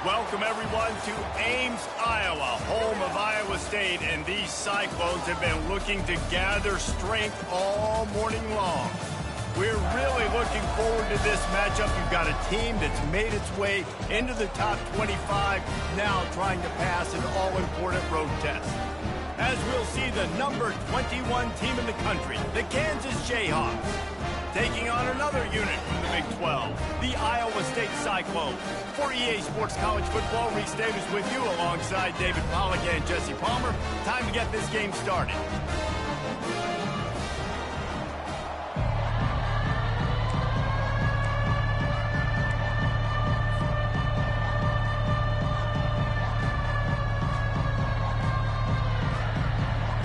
Welcome, everyone, to Ames, Iowa, home of Iowa State, and these Cyclones have been looking to gather strength all morning long. We're really looking forward to this matchup. You've got a team that's made its way into the top 25, now trying to pass an all-important road test. As we'll see the number 21 team in the country, the Kansas Jayhawks, taking on another unit from the Big 12, the Iowa State Cyclones. For EA Sports College Football, Reese Davis with you alongside David Pollack and Jesse Palmer. Time to get this game started.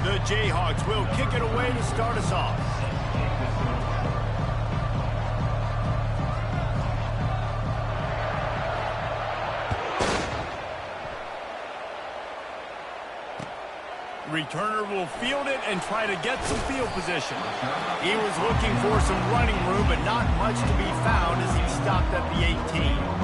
The Jayhawks will kick it away to start us off. Returner will field it and try to get some field position. He was looking for some running room, but not much to be found as he stopped at the 18.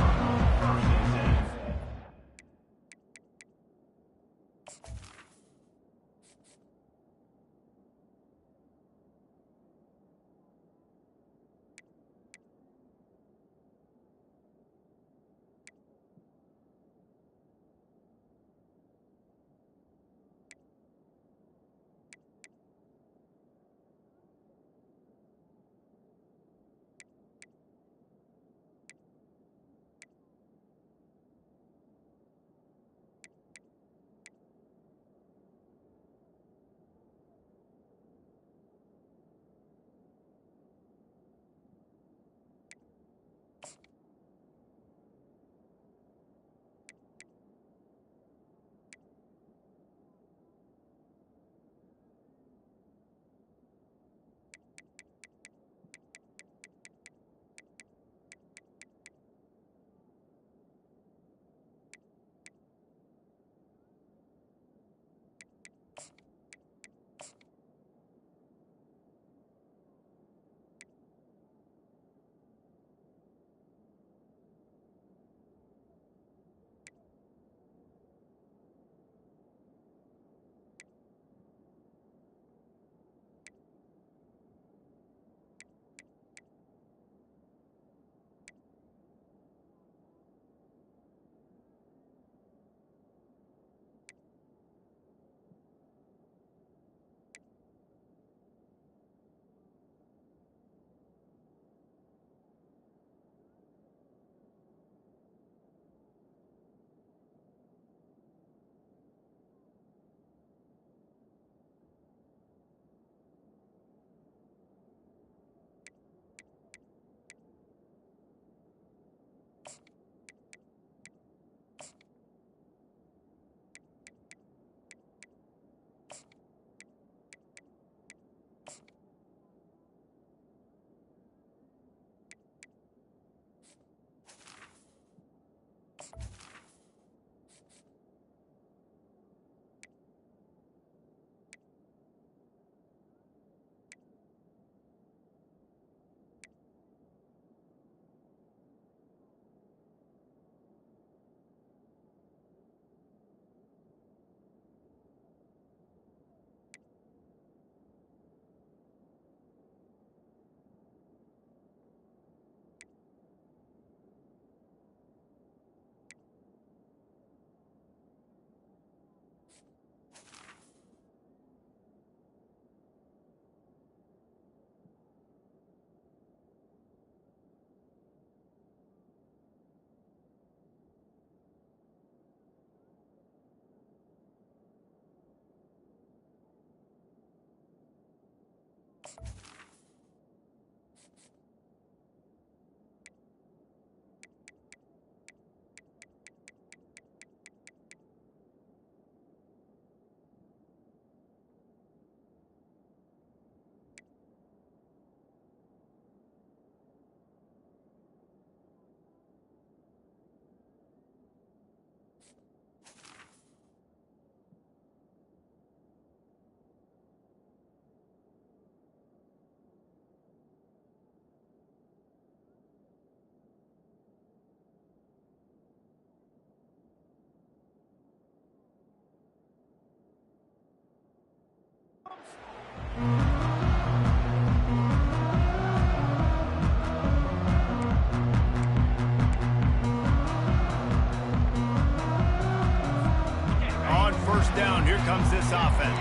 comes this offense.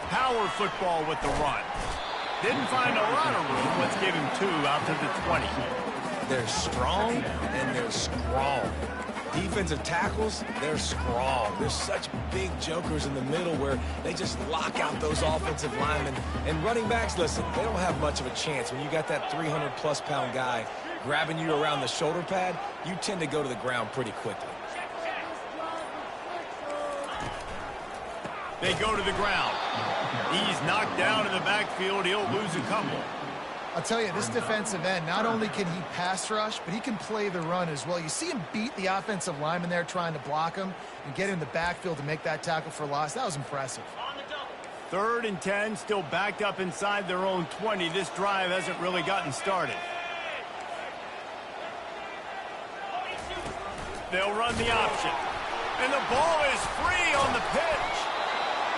Power football with the run. Didn't find a lot of room. Let's give him 2 out to the 20. They're strong and they're strong. Defensive tackles, they're strong. There's such big jokers in the middle where they just lock out those offensive linemen. And running backs, listen, they don't have much of a chance. When you got that 300-plus pound guy grabbing you around the shoulder pad, you tend to go to the ground pretty quickly. They go to the ground. He's knocked down in the backfield. He'll lose a couple. I'll tell you, this defensive end, not only can he pass rush, but he can play the run as well. You see him beat the offensive lineman there trying to block him and get in the backfield to make that tackle for loss. That was impressive. 3rd and 10, still backed up inside their own 20. This drive hasn't really gotten started. They'll run the option. And the ball is free on the pitch.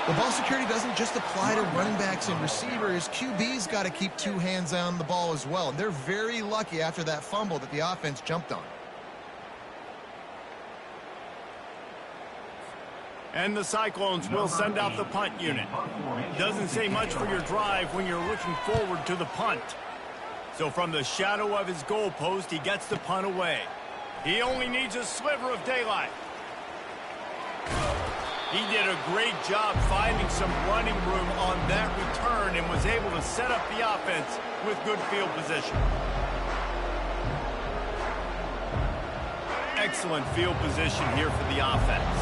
The ball security doesn't just apply to running backs and receivers. QB's got to keep 2 hands on the ball as well. They're very lucky after that fumble that the offense jumped on. And the Cyclones will send out the punt unit. Doesn't say much for your drive when you're looking forward to the punt. So from the shadow of his goalpost, he gets the punt away. He only needs a sliver of daylight. He did a great job finding some running room on that return and was able to set up the offense with good field position. Excellent field position here for the offense.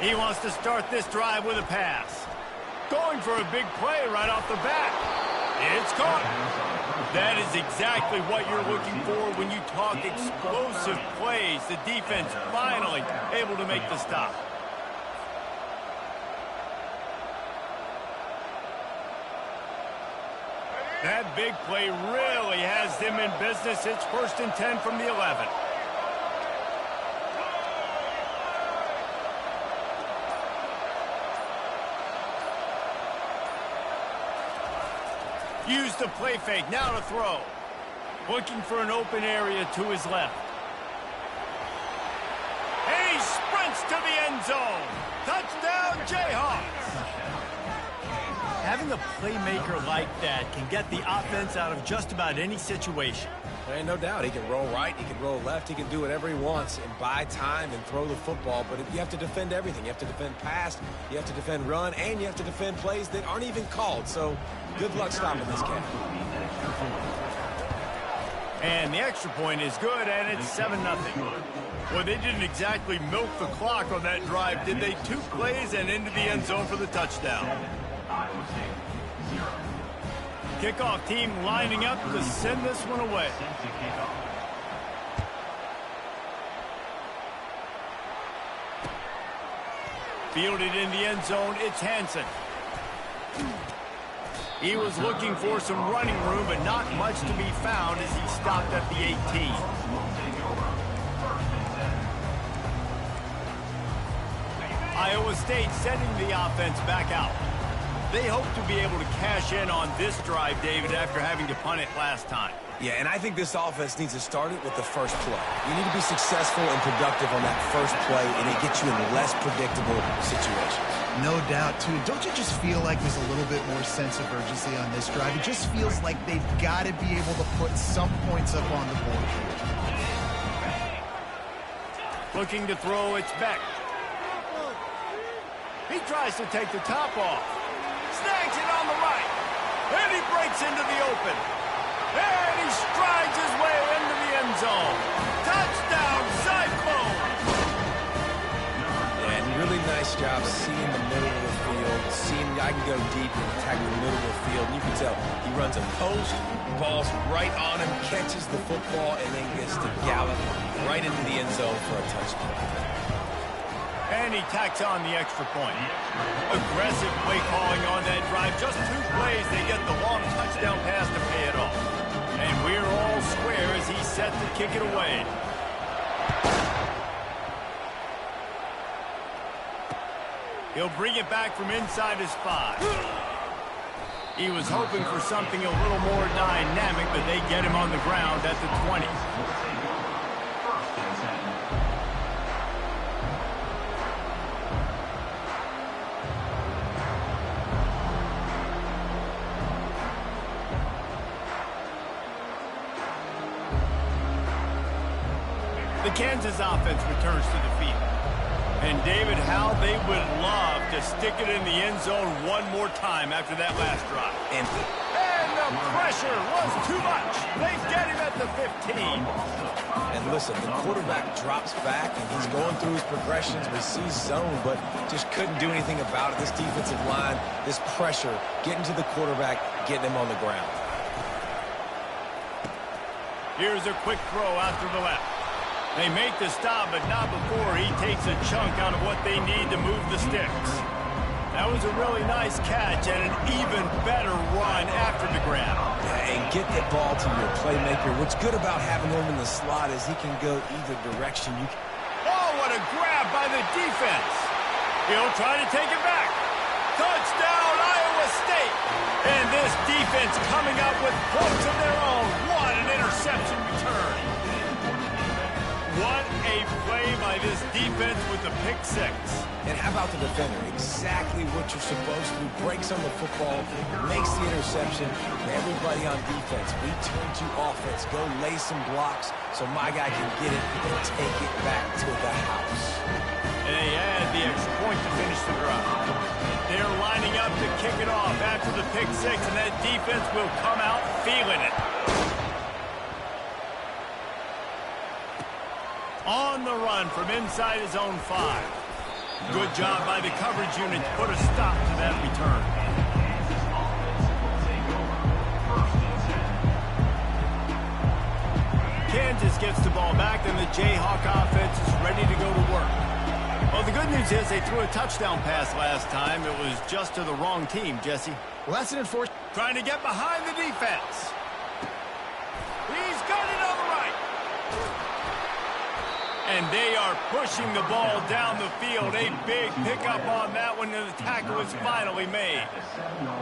He wants to start this drive with a pass. Going for a big play right off the bat. It's caught. That is exactly what you're looking for when you talk explosive plays. The defense finally able to make the stop. That big play really has them in business. It's 1st and 10 from the 11. Use the play fake, now to throw. Looking for an open area to his left. And he sprints to the end zone. Touchdown, Jayhawks. Having a playmaker like that can get the offense out of just about any situation. There ain't no doubt. He can roll right, he can roll left, he can do whatever he wants and buy time and throw the football. But you have to defend everything. You have to defend pass, you have to defend run, and you have to defend plays that aren't even called. So good luck stopping this cat. And the extra point is good, and it's 7-0. Well, they didn't exactly milk the clock on that drive, did they? 2 plays and into the end zone for the touchdown. Kickoff team lining up to send this one away. Fielded in the end zone, it's Hansen. He was looking for some running room, but not much to be found as he stopped at the 18. Iowa State sending the offense back out. They hope to be able to cash in on this drive, David, after having to punt it last time. Yeah, and I think this offense needs to start it with the first play. You need to be successful and productive on that first play, and it gets you in less predictable situations. No doubt, too. Don't you just feel like there's a little bit more sense of urgency on this drive? It just feels like they've got to be able to put some points up on the board. Looking to throw, it's Beck. He tries to take the top off. Snags it on the right. And he breaks into the open. And he strides his way into the end zone. Touchdown, Cyclone! Yeah, and really nice job seeing the middle of the field. Seeing I can go deep and attack the middle of the field. And you can tell he runs a post, ball's right on him, catches the football, and then gets to gallop right into the end zone for a touchdown. And he tacks on the extra point. Aggressive play calling on that drive. Just 2 plays, they get the long touchdown pass to pay it off. And we're all square as he's set to kick it away. He'll bring it back from inside his 5. He was hoping for something a little more dynamic, but they get him on the ground at the 20. The Kansas offense returns to the field. And David, how they would love to stick it in the end zone one more time after that last drive. And the pressure was too much. They get him at the 15. And listen, the quarterback drops back, and he's going through his progressions. We see zone, but just couldn't do anything about it. This defensive line, this pressure, getting to the quarterback, getting him on the ground. Here's a quick throw out to the left. They make the stop, but not before he takes a chunk out of what they need to move the sticks. That was a really nice catch and an even better run after the grab. Yeah, and get the ball to your playmaker. What's good about having him in the slot is he can go either direction. Oh, what a grab by the defense. He'll try to take it back. Touchdown, Iowa State. And this defense coming up with points of their own. What an interception return. What a play by this defense with the pick 6. And how about the defender? Exactly what you're supposed to do. Breaks on the football, makes the interception. Everybody on defense, we turn to offense. Go lay some blocks so my guy can get it and take it back to the house. And they add the extra point to finish the drive. They're lining up to kick it off after the pick 6, and that defense will come out feeling it. On the run from inside his own 5. Good job by the coverage unit to put a stop to that return. Kansas gets the ball back, and the Jayhawk offense is ready to go to work. Well, the good news is they threw a touchdown pass last time. It was just to the wrong team, Jesse. Well, that's an enforced. Trying to get behind the defense. He's got it on the right. And they are pushing the ball down the field. A big pickup on that one, and the tackle is finally made.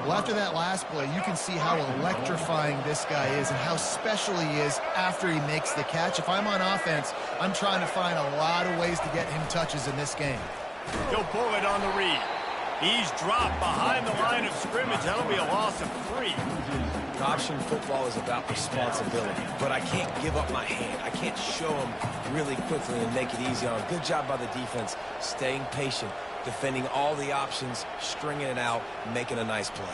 Well, after that last play, you can see how electrifying this guy is and how special he is after he makes the catch. If I'm on offense, I'm trying to find a lot of ways to get him touches in this game. He'll pull it on the read. He's dropped behind the line of scrimmage. That'll be a loss of 3. Option football is about responsibility, but I can't give up my hand. I can't show him really quickly and make it easy on him. Good job by the defense, staying patient, defending all the options, stringing it out, making a nice play.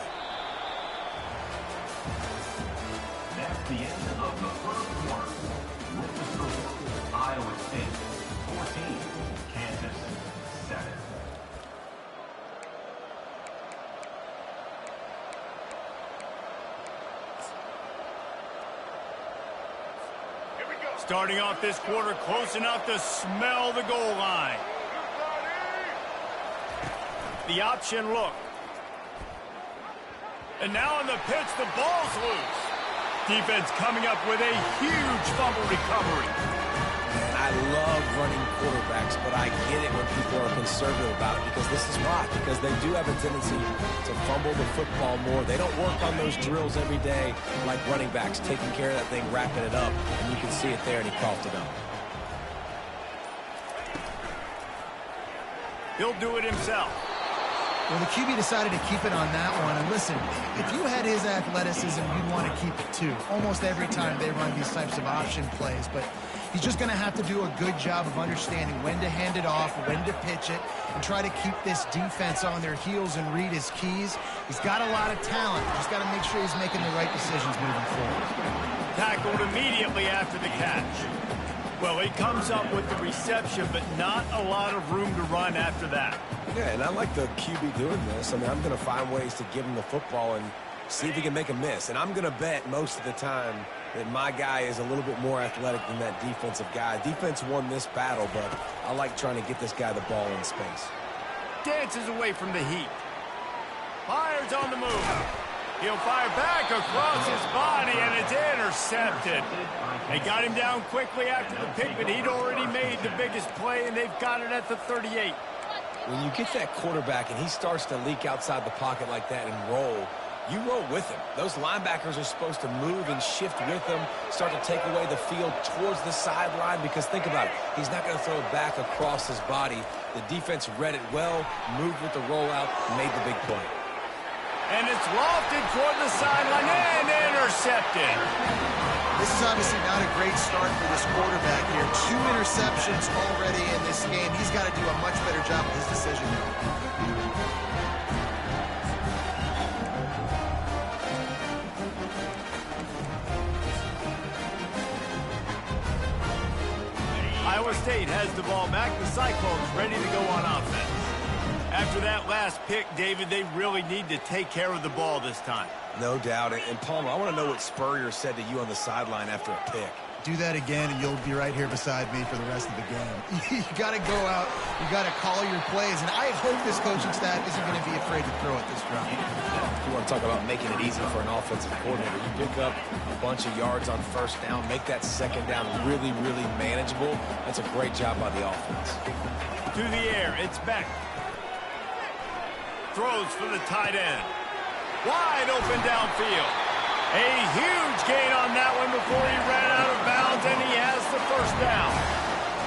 That's the end of the first quarter. With the score, Iowa State 14, Kansas 7. Starting off this quarter close enough to smell the goal line. The option look. And now on the pitch, the ball's loose. Defense coming up with a huge fumble recovery. I love running quarterbacks, but I get it when people are conservative about it because this is why. Because they do have a tendency to fumble the football more. They don't work on those drills every day like running backs, taking care of that thing, wrapping it up, and you can see it there, and he coughed it up. He'll do it himself. Well, the QB decided to keep it on that one. And listen, if you had his athleticism, you'd want to keep it too. Almost every time they run these types of option plays. But he's just going to have to do a good job of understanding when to hand it off, when to pitch it, and try to keep this defense on their heels and read his keys. He's got a lot of talent. Just got to make sure he's making the right decisions moving forward. Tackled immediately after the catch. Well, he comes up with the reception, but not a lot of room to run after that. Yeah, and I like the QB doing this. I mean, I'm going to find ways to give him the football and see if he can make a miss. And I'm going to bet most of the time that my guy is a little bit more athletic than that defensive guy. Defense won this battle, but I like trying to get this guy the ball in space. Dances away from the heat. Fires on the move. He'll fire back across his body, and it's intercepted. They got him down quickly after the pick, but he'd already made the biggest play, and they've got it at the 38. When you get that quarterback and he starts to leak outside the pocket like that and roll, you roll with him. Those linebackers are supposed to move and shift with him, start to take away the field towards the sideline, because think about it. He's not going to throw it back across his body. The defense read it well, moved with the rollout, made the big play. And it's lofted toward the sideline and intercepted. This is obviously not a great start for this quarterback here. 2 interceptions already in this game. He's got to do a much better job with his decision making. Iowa State has the ball back. The Cyclones ready to go on offense. After that last pick, David, they really need to take care of the ball this time. No doubt. And Palmer, I want to know what Spurrier said to you on the sideline after a pick. Do that again, and you'll be right here beside me for the rest of the game. You got to go out. You got to call your plays. And I hope this coaching staff isn't going to be afraid to throw at this drive. You want to talk about making it easy for an offensive coordinator. You pick up a bunch of yards on first down, make that second down really, really manageable. That's a great job by the offense. To the air, it's Beck. Throws for the tight end. Wide open downfield. A huge gain on that one before he ran out of bounds, and he has the first down.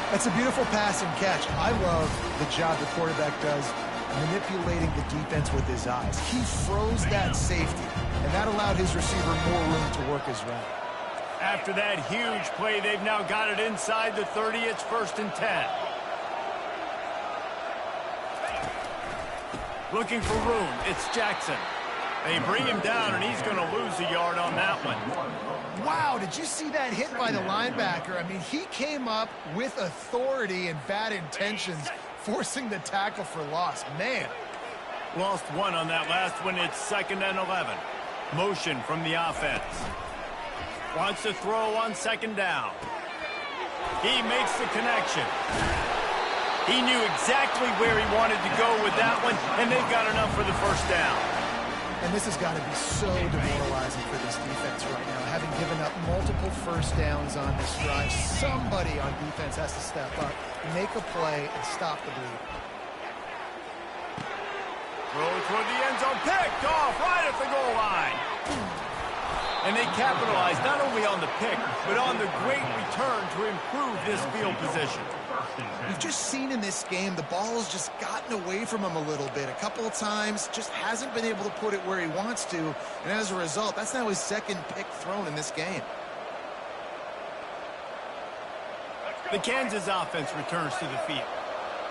That's a beautiful pass and catch. I love the job the quarterback does manipulating the defense with his eyes. He froze that safety, and that allowed his receiver more room to work his route. After that huge play, they've now got it inside the 30. It's 1st and 10. Looking for room. It's Jackson. They bring him down, and he's going to lose a yard on that one. Wow, did you see that hit by the linebacker? I mean, he came up with authority and bad intentions, forcing the tackle for loss. Man. Lost one on that last one. It's 2nd and 11. Motion from the offense. Wants to throw on 2nd down. He makes the connection. He knew exactly where he wanted to go with that one, and they've got enough for the first down. And this has got to be so demoralizing for this defense right now. Having given up multiple first downs on this drive, somebody on defense has to step up, make a play, and stop the bleed. Throw toward the end zone, picked off right at the goal line. And they capitalize not only on the pick, but on the great return to improve this field position. We've just seen in this game the ball has just gotten away from him a little bit. A couple of times, just hasn't been able to put it where he wants to. And as a result, that's now his 2nd pick thrown in this game. The Kansas offense returns to the field.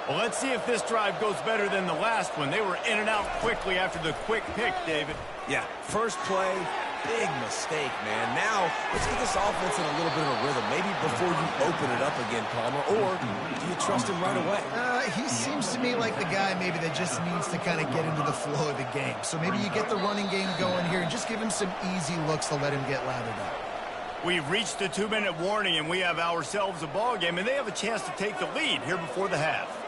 Well, let's see if this drive goes better than the last one. They were in and out quickly after the quick pick, David. Yeah, first play, big mistake, man. Now, let's get this offense in a little bit of a rhythm. Maybe before you open it up again, Palmer, or do you trust him right away? He seems to me like the guy maybe that just needs to kind of get into the flow of the game. So maybe you get the running game going here and just give him some easy looks to let him get lathered up. We've reached the 2-minute warning, and we have ourselves a ball game, and they have a chance to take the lead here before the half.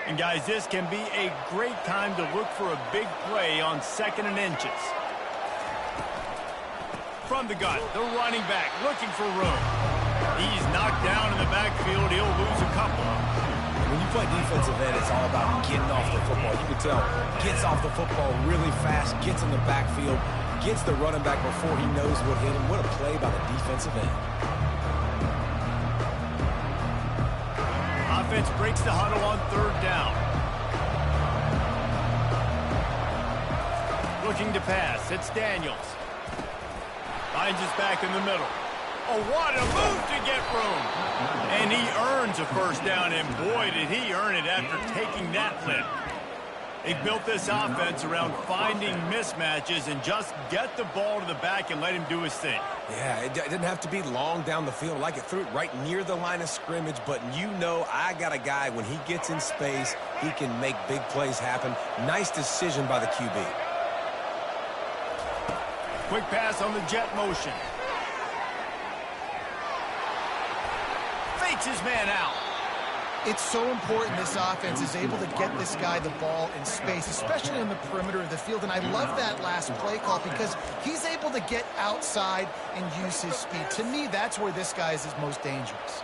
And guys, this can be a great time to look for a big play on 2nd and inches. From the gun, the running back looking for room. He's knocked down in the backfield. He'll lose a couple. When you play defensive end, it's all about getting off the football. You can tell, gets off the football really fast, gets in the backfield, gets the running back before he knows what hit him. What a play by the defensive end. Offense breaks the huddle on 3rd down. Looking to pass. It's Daniels. Finds his back in the middle. Oh, what a move to get room. And he earns a first down, and boy, did he earn it after taking that lift. They built this offense around finding mismatches and just get the ball to the back and let him do his thing. Yeah, it didn't have to be long down the field. Like it threw it right near the line of scrimmage, but you know I got a guy, when he gets in space, he can make big plays happen. Nice decision by the QB. Quick pass on the jet motion. Fakes his man out. It's so important this offense is able to get this guy the ball in space, especially on the perimeter of the field. And I love that last play call because he's able to get outside and use his speed. To me, that's where this guy is his most dangerous.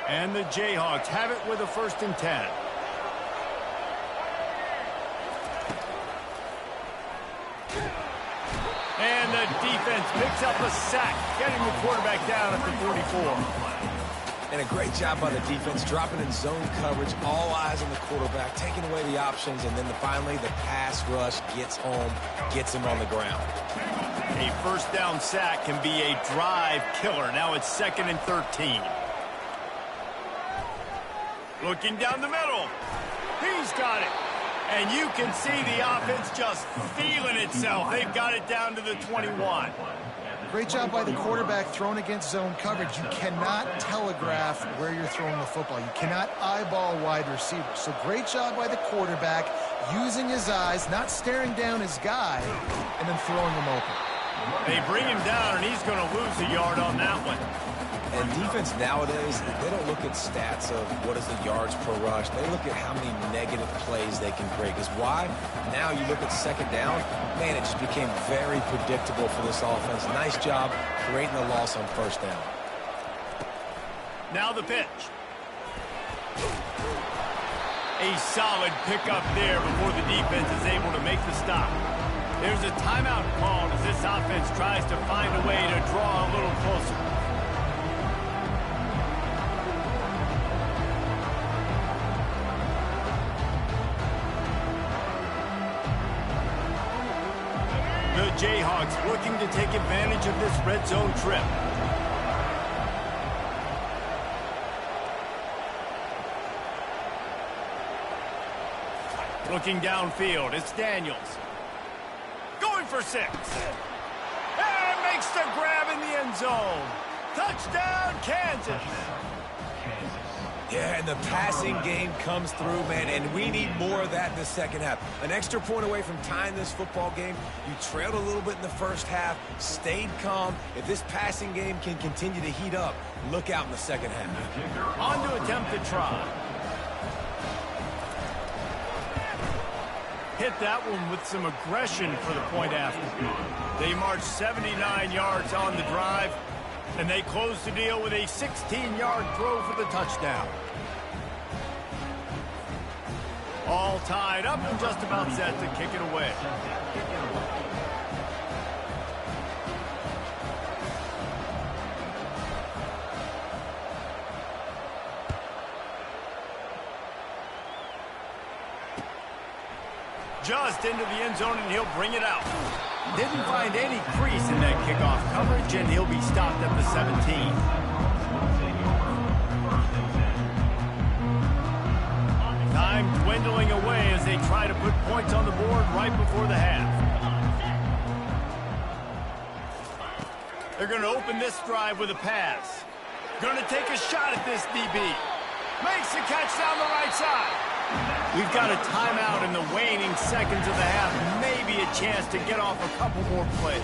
And the Jayhawks have it with a 1st and 10. And the defense picks up a sack, getting the quarterback down at the 44. And a great job by the defense, dropping in zone coverage, all eyes on the quarterback, taking away the options, and then finally the pass rush gets home, gets him on the ground. A 1st down sack can be a drive killer. Now it's 2nd and 13. Looking down the middle. He's got it. And you can see the offense just feeling itself. They've got it down to the 21. Great job by the quarterback thrown against zone coverage. You cannot telegraph where you're throwing the football. You cannot eyeball wide receivers. So great job by the quarterback using his eyes, not staring down his guy, and then throwing him open. They bring him down, and he's going to lose a yard on that one. And defense nowadays, they don't look at stats of what is the yards per rush. They look at how many negative plays they can create. Because why? Now you look at 2nd down, man, it just became very predictable for this offense. Nice job creating the loss on 1st down. Now the pitch. A solid pickup there before the defense is able to make the stop. There's a timeout called as this offense tries to find a way to draw a little closer. The Jayhawks looking to take advantage of this red zone trip. Looking downfield, it's Daniels. Going for 6. And makes the grab in the end zone. Touchdown, Kansas. Yeah, and the passing game comes through, man, and we need more of that in the 2nd half. An extra point away from tying this football game. You trailed a little bit in the 1st half, stayed calm. If this passing game can continue to heat up, look out in the 2nd half. On to attempt the try. Hit that one with some aggression for the point after. They marched 79 yards on the drive, and they closed the deal with a 16-yard throw for the touchdown. All tied up and just about set to kick it away. Just into the end zone, and he'll bring it out. Didn't find any crease in that kickoff coverage, and he'll be stopped at the 17. Time dwindling away as they try to put points on the board right before the half. They're going to open this drive with a pass. Going to take a shot at this DB. Makes the catch down the right side. We've got a timeout in the waning seconds of the half. Maybe a chance to get off a couple more plays.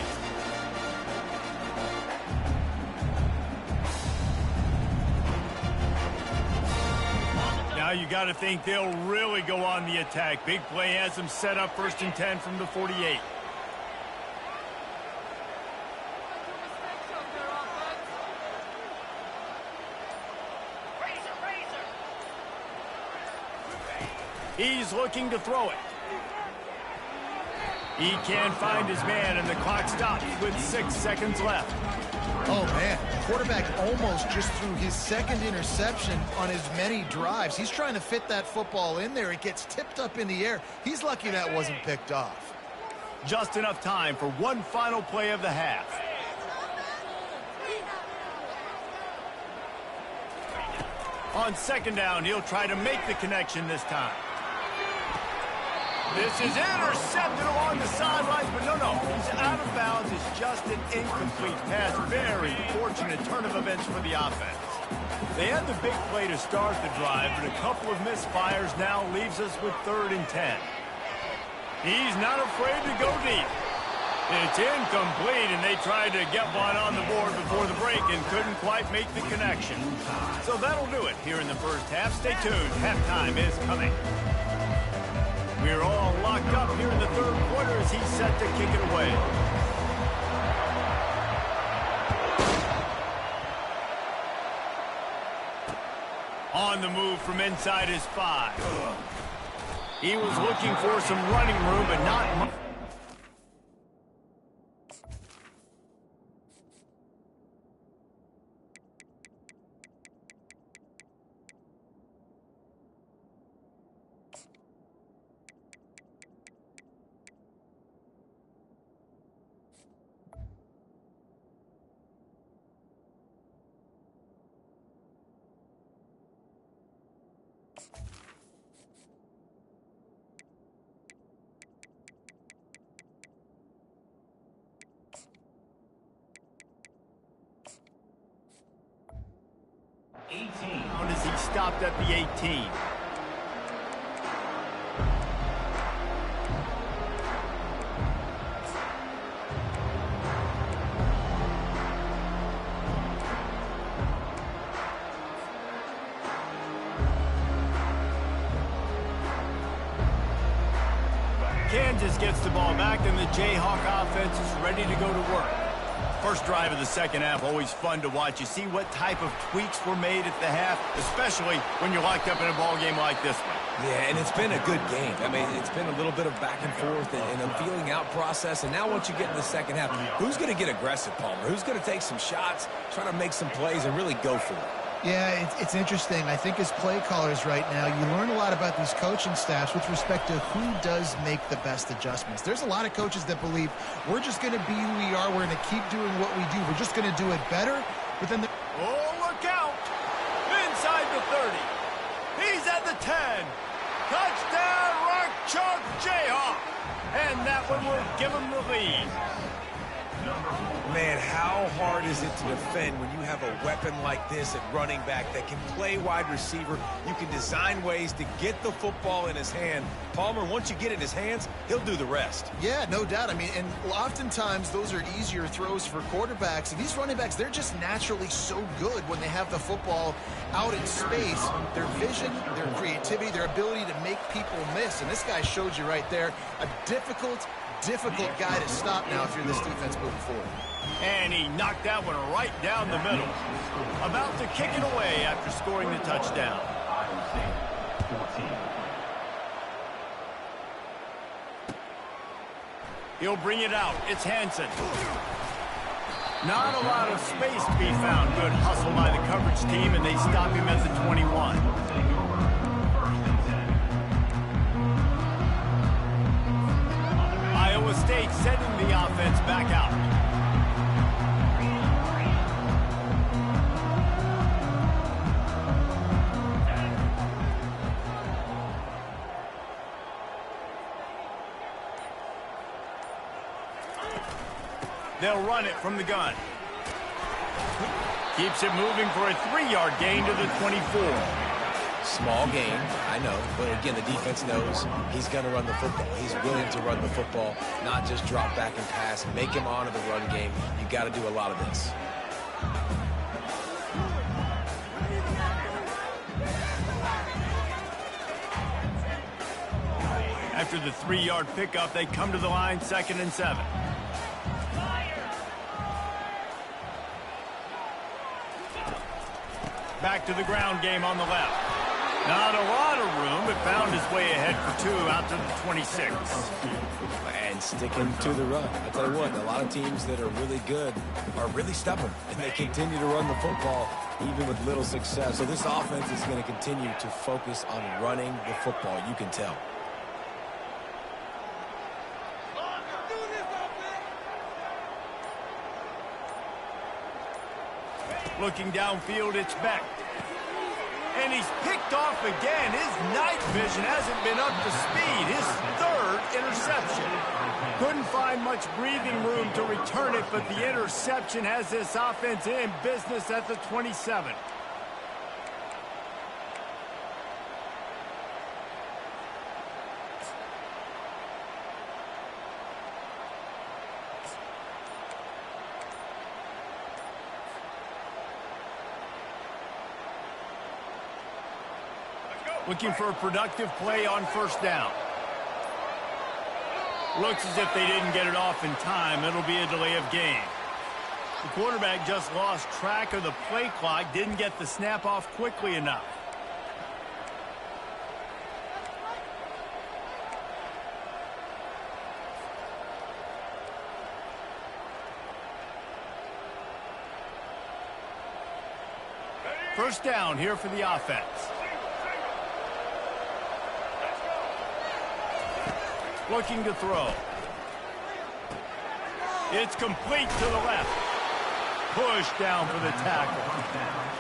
Now you got to think they'll really go on the attack. Big play has them set up 1st and 10 from the 48. He's looking to throw it. He can't find his man, and the clock stops with 6 seconds left. Oh, man. The quarterback almost just threw his 2nd interception on as many drives. He's trying to fit that football in there. It gets tipped up in the air. He's lucky that wasn't picked off. Just enough time for one final play of the half. On 2nd down, he'll try to make the connection this time. This is intercepted along the sidelines, but no, he's out of bounds. It's just an incomplete pass. Very fortunate turn of events for the offense. They had the big play to start the drive, but a couple of misfires now leaves us with 3rd and 10. He's not afraid to go deep. It's incomplete, and they tried to get one on the board before the break and couldn't quite make the connection. So that'll do it here in the first half. Stay tuned. Halftime is coming. We're all locked up here in the third quarter as he's set to kick it away. On the move from inside his 5. He was looking for some running room, but not much. As he stopped at the 18. Kansas gets the ball back, and the Jayhawk offense is ready to go to work. First drive of the second half, always fun to watch. You see what type of tweaks were made at the half, especially when you're locked up in a ball game like this one. Yeah, and it's been a good game. I mean, it's been a little bit of back and forth and a feeling out process. And now once you get in the second half, who's going to get aggressive, Palmer? Who's going to take some shots, try to make some plays, and really go for it? Yeah, it's interesting. I think as play callers right now, you learn a lot about these coaching staffs with respect to who does make the best adjustments. There's a lot of coaches that believe we're just going to be who we are. We're going to keep doing what we do. We're just going to do it better. But then oh, look out! Inside the 30. He's at the 10. Touchdown, Rock Chalk Jayhawk. And that one will give him the lead. Man, how hard is it to defend when you have a weapon like this at running back that can play wide receiver? You can design ways to get the football in his hand. Palmer, once you get it in his hands, he'll do the rest. Yeah, no doubt. I mean, and oftentimes those are easier throws for quarterbacks. And these running backs, they're just naturally so good when they have the football out in space. Their vision, their creativity, their ability to make people miss. And this guy showed you right there a difficult guy to stop now if you're this defense moving forward. And he knocked that one right down the middle. About to kick it away after scoring the touchdown. He'll bring it out. It's Hansen. Not a lot of space to be found. Good hustle by the coverage team, and they stop him at the 21. Iowa State sending the offense back out. They'll run it from the gun. Keeps it moving for a 3-yard gain to the 24. Small gain, I know, but again, the defense knows he's going to run the football. He's willing to run the football, not just drop back and pass, make him honor the run game. You got to do a lot of this. After the 3-yard pickup, they come to the line, 2nd and 7. Back to the ground game on the left. Not a lot of room, but found his way ahead for 2 out to the 26. And sticking to the run. I tell you what, a lot of teams that are really good are really stubborn, and they continue to run the football even with little success. So this offense is going to continue to focus on running the football. You can tell. Looking downfield, it's Beck. And he's picked off again. His night vision hasn't been up to speed. His 3rd interception. Couldn't find much breathing room to return it, but the interception has this offense in business at the 27. Looking for a productive play on first down. Looks as if they didn't get it off in time. It'll be a delay of game. The quarterback just lost track of the play clock, didn't get the snap off quickly enough. First down here for the offense. Looking to throw. It's complete to the left. Push down for the tackle.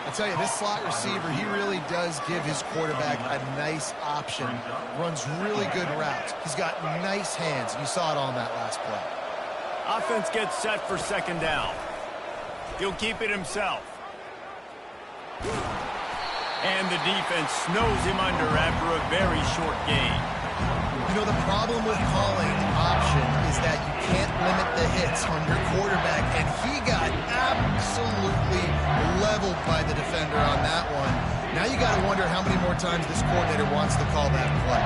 I tell you, this slot receiver, he really does give his quarterback a nice option. Runs really good routes. He's got nice hands. You saw it on that last play. Offense gets set for second down. He'll keep it himself. And the defense snows him under after a very short gain. You know, the problem with calling option is that you can't limit the hits on your quarterback, and he got absolutely leveled by the defender on that one. Now you got to wonder how many more times this coordinator wants to call that play.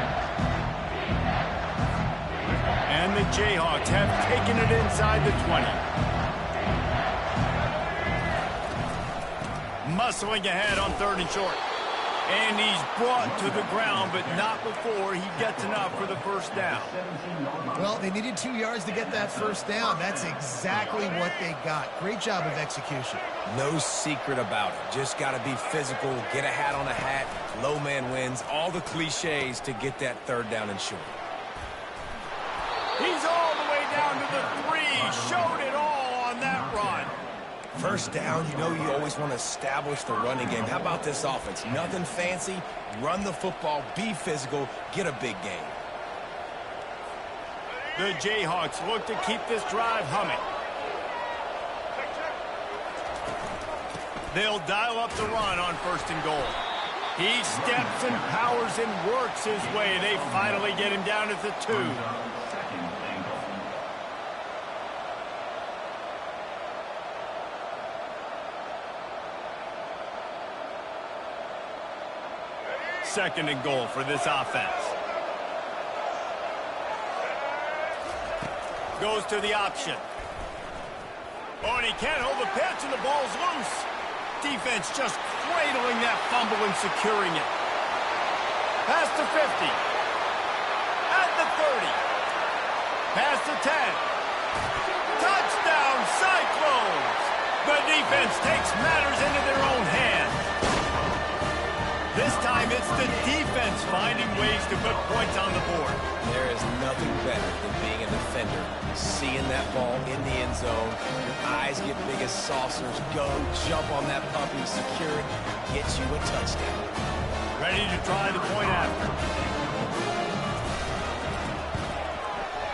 And the Jayhawks have taken it inside the 20. Muscling ahead on 3rd and short. And he's brought to the ground, but not before he gets enough for the first down. Well, they needed 2 yards to get that first down. That's exactly what they got. Great job of execution. No secret about it. Just got to be physical, get a hat on a hat, low man wins, all the cliches to get that 3rd down and short. He's all the way down to the 3. Showed it all on that run. First down, you know you always want to establish the running game. How about this offense? Nothing fancy. Run the football, be physical, get a big gain. The Jayhawks look to keep this drive humming. They'll dial up the run on 1st and goal. He steps and powers and works his way. They finally get him down at the 2. Second and goal for this offense. Goes to the option. Oh, and he can't hold the pitch, and the ball's loose. Defense just cradling that fumble and securing it. Past the 50. At the 30. Past the 10. Touchdown, Cyclones! The defense takes matters into their own hands. This time it's the defense finding ways to put points on the board. There is nothing better than being a defender. Seeing that ball in the end zone, your eyes get big as saucers. Go, jump on that puppy, secure it, get you a touchdown. Ready to try the point after.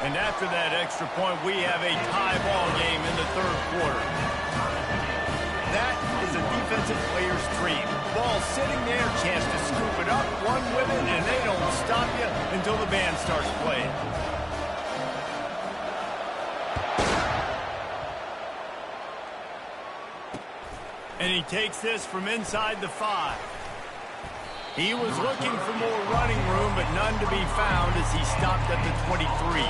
And after that extra point, we have a tie ball game in the 3rd quarter. That is a defensive player's dream. Ball sitting there, chance to scoop it up, run with it, and they don't stop you until the band starts playing. And he takes this from inside the 5. He was looking for more running room, but none to be found as he stopped at the 23.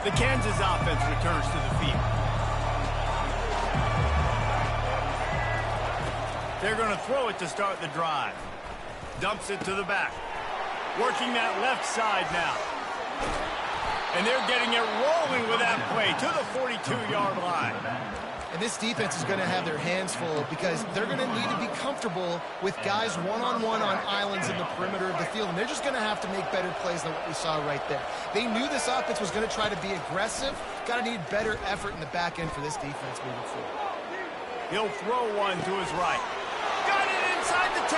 The Kansas offense returns to the field. They're going to throw it to start the drive. Dumps it to the back. Working that left side now. And they're getting it rolling with that play to the 42-yard line. And this defense is going to have their hands full because they're going to need to be comfortable with guys one-on-one on islands in the perimeter of the field. And they're just going to have to make better plays than what we saw right there. They knew this offense was going to try to be aggressive. Got to need better effort in the back end for this defense moving forward. He'll throw one to his right. Got it inside the 10.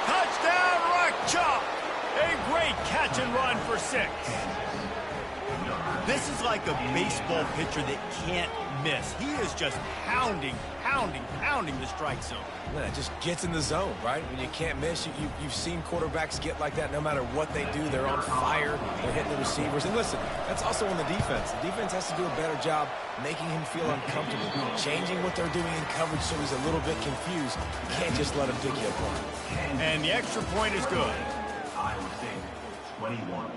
Touchdown, Rock Chalk. A great catch and run for 6. This is like a baseball pitcher that can't miss. He is just pounding pounding the strike zone. Yeah, it just gets in the zone, right? When you can't miss, you've seen quarterbacks get like that no matter what they do. They're on fire. They're hitting the receivers. And listen, that's also on the defense. The defense has to do a better job making him feel uncomfortable, changing what they're doing in coverage so he's a little bit confused. You can't just let him pick you apart. And the extra point is good. Iowa State, 21.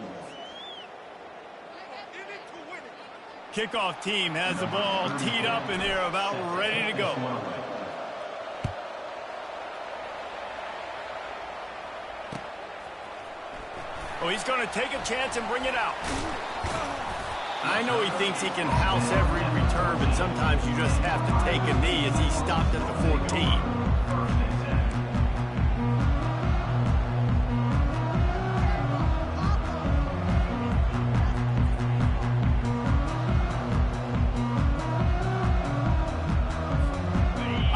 Kickoff team has the ball teed up, and they're about ready to go. Oh, he's going to take a chance and bring it out. I know he thinks he can house every return, but sometimes you just have to take a knee as he stopped at the 14.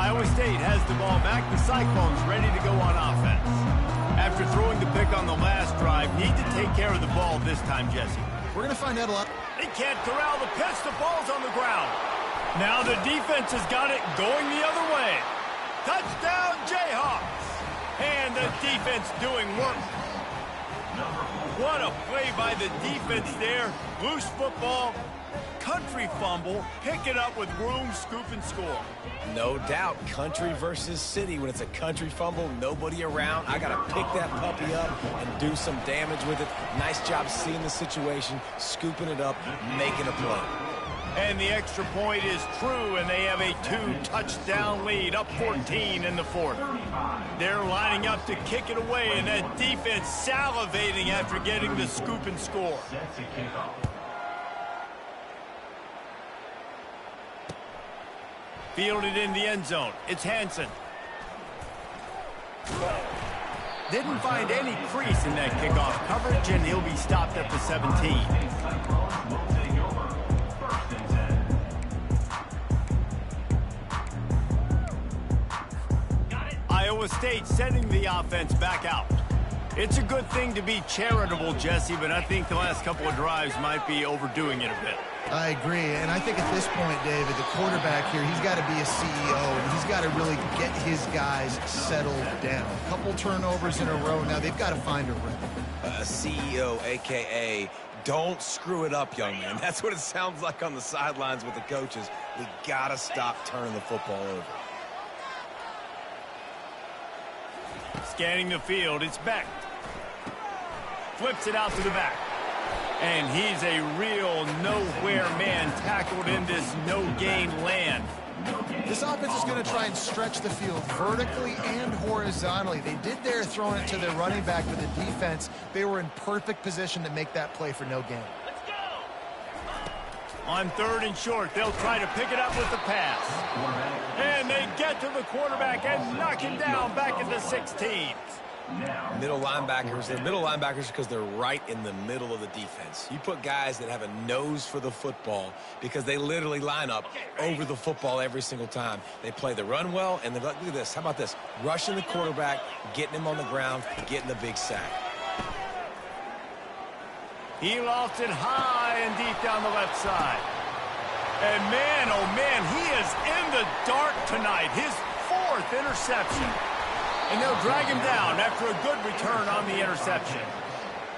Iowa State has the ball back. The Cyclones ready to go on offense. After throwing the pick on the last drive, need to take care of the ball this time, Jesse. We're going to find out a lot. He can't corral the pitch. The ball's on the ground. Now the defense has got it going the other way. Touchdown, Jayhawks. And the defense doing work. What a play by the defense there. Loose football. Country fumble, pick it up with room, scoop, and score. No doubt, country versus city. When it's a country fumble, nobody around. I got to pick that puppy up and do some damage with it. Nice job seeing the situation, scooping it up, making a play. And the extra point is true, and they have a 2-touchdown lead, up 14 in the fourth. They're lining up to kick it away, and that defense salivating after getting the scoop and score. Sets a kickoff. Fielded in the end zone. It's Hansen. Didn't find any crease in that kickoff coverage, and he'll be stopped at the 17. Iowa State sending the offense back out. It's a good thing to be charitable, Jesse, but I think the last couple of drives might be overdoing it a bit. I agree, and I think at this point, David, the quarterback here, he's got to be a CEO, and he's got to really get his guys settled down. A couple turnovers in a row. Now they've got to find a rhythm. CEO, a.k.a. don't screw it up, young man. That's what it sounds like on the sidelines with the coaches. We got to stop turning the football over. Scanning the field, it's Beck. Flips it out to the back. And he's a real nowhere man tackled in this no-gain land. This offense is going to try and stretch the field vertically and horizontally. They did there throwing it to their running back, but the defense, they were in perfect position to make that play for no gain. On 3rd and short, they'll try to pick it up with the pass. And they get to the quarterback and knock him down back at the 16. Middle linebackers, they're middle linebackers because they're right in the middle of the defense. You put guys that have a nose for the football because they literally line up over the football every single time. They play the run well, and look at this. How about this? Rushing the quarterback, getting him on the ground, getting the big sack. He lost it high and deep down the left side. And man, oh man, he is in the dark tonight. His 4th interception. And they'll drag him down after a good return on the interception.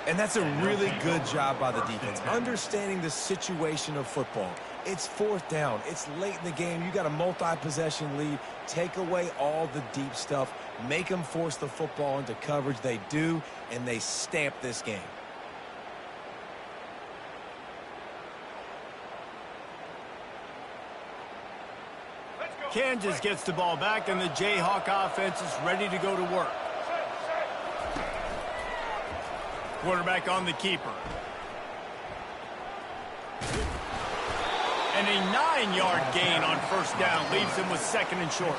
And that's a really good job by the defense, understanding the situation of football. It's 4th down. It's late in the game. You got a multi-possession lead. Take away all the deep stuff. Make them force the football into coverage. They do, and they stamp this game. Kansas gets the ball back, and the Jayhawk offense is ready to go to work. Quarterback on the keeper. And a 9-yard gain on 1st down leaves him with 2nd and short.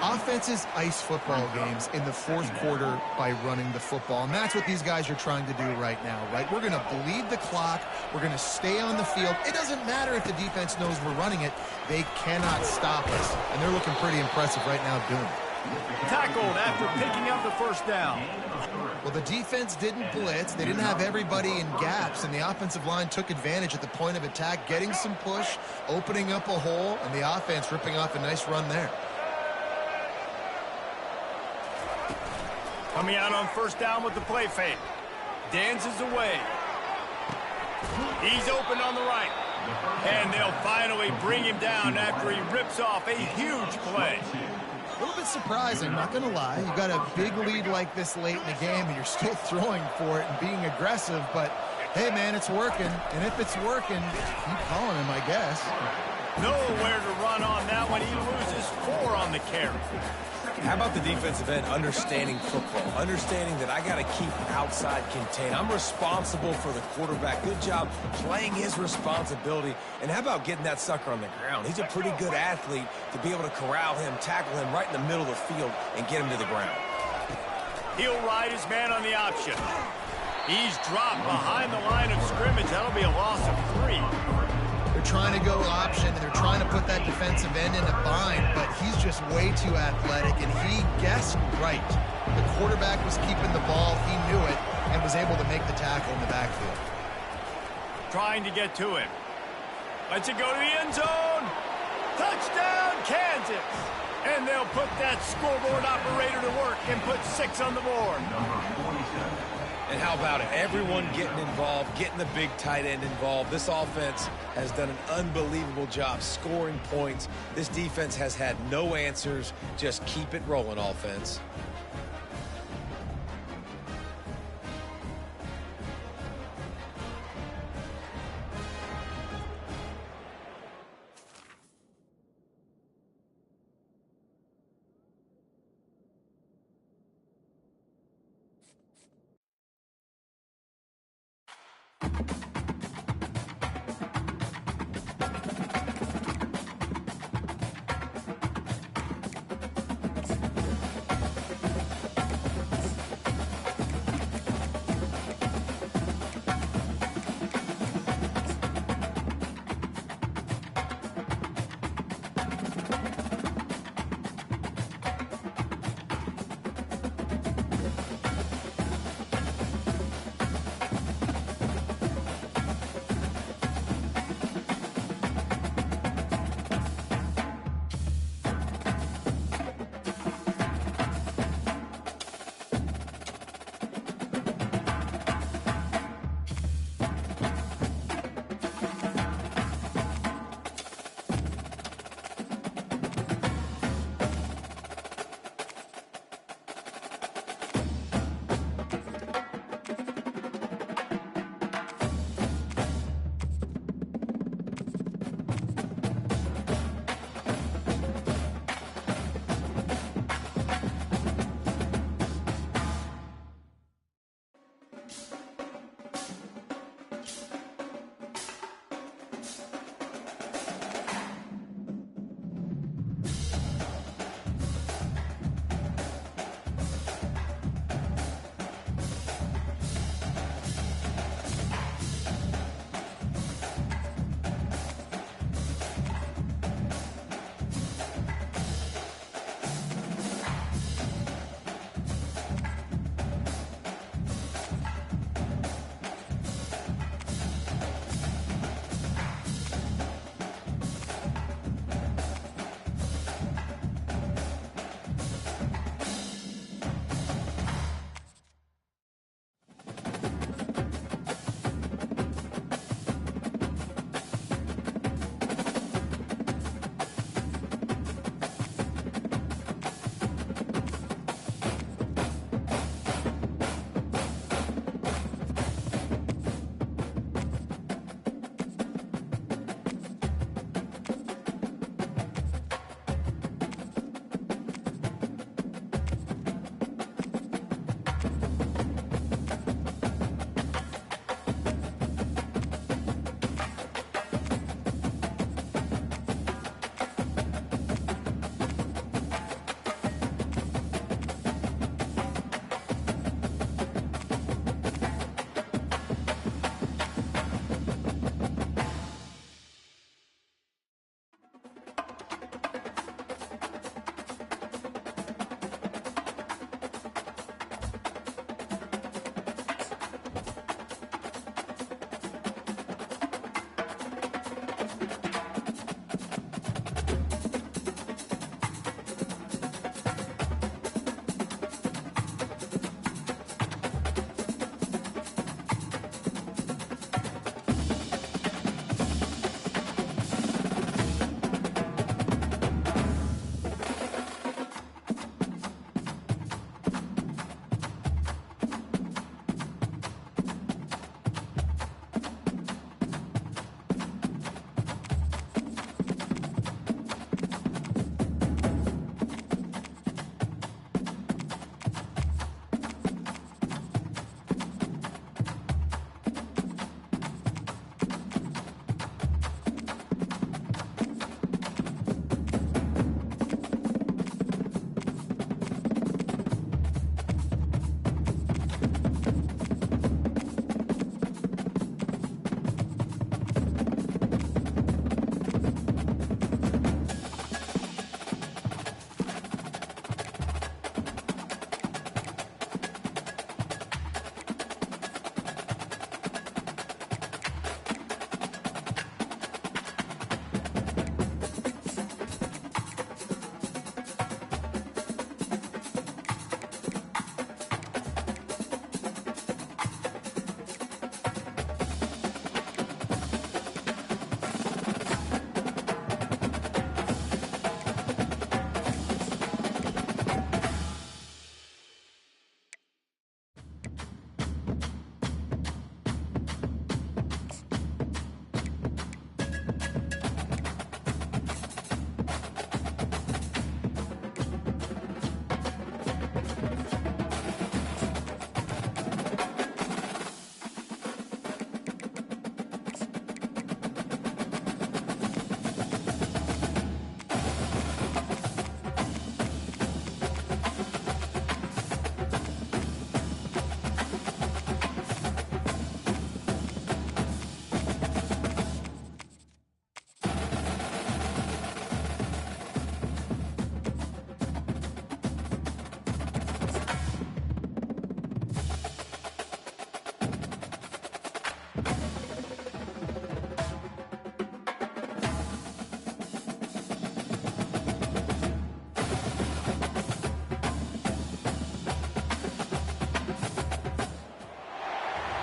Offenses ice football games in the 4th quarter by running the football, and that's what these guys are trying to do right now, right? We're going to bleed the clock. We're going to stay on the field. It doesn't matter if the defense knows we're running it. They cannot stop us, and they're looking pretty impressive right now doing it. Tackled after picking up the first down. Well, the defense didn't blitz. They didn't have everybody in gaps, and the offensive line took advantage at the point of attack, getting some push, opening up a hole, and the offense ripping off a nice run there. Coming out on first down with the play fake. Dances away. He's open on the right. And they'll finally bring him down after he rips off a huge play. A little bit surprising, not going to lie. You got a big lead like this late in the game, and you're still throwing for it and being aggressive. But, hey, man, it's working. And if it's working, keep calling him, I guess. Nowhere to run on that one. He loses 4 on the carry. How about the defensive end understanding football, understanding that I got to keep outside contain. I'm responsible for the quarterback. Good job playing his responsibility. And how about getting that sucker on the ground? He's a pretty good athlete to be able to corral him, tackle him right in the middle of the field, and get him to the ground. He'll ride his man on the option. He's dropped behind the line of scrimmage. That'll be a loss of 3. They're trying to go option, and they're trying to put that defensive end in a bind, but he's just way too athletic, and he guessed right. The quarterback was keeping the ball. He knew it and was able to make the tackle in the backfield. Trying to get to him. Lets it go to the end zone. Touchdown, Kansas. And they'll put that scoreboard operator to work and put 6 on the board. And how about it? Everyone getting involved, getting the big tight end involved. This offense has done an unbelievable job scoring points. This defense has had no answers. Just keep it rolling, offense.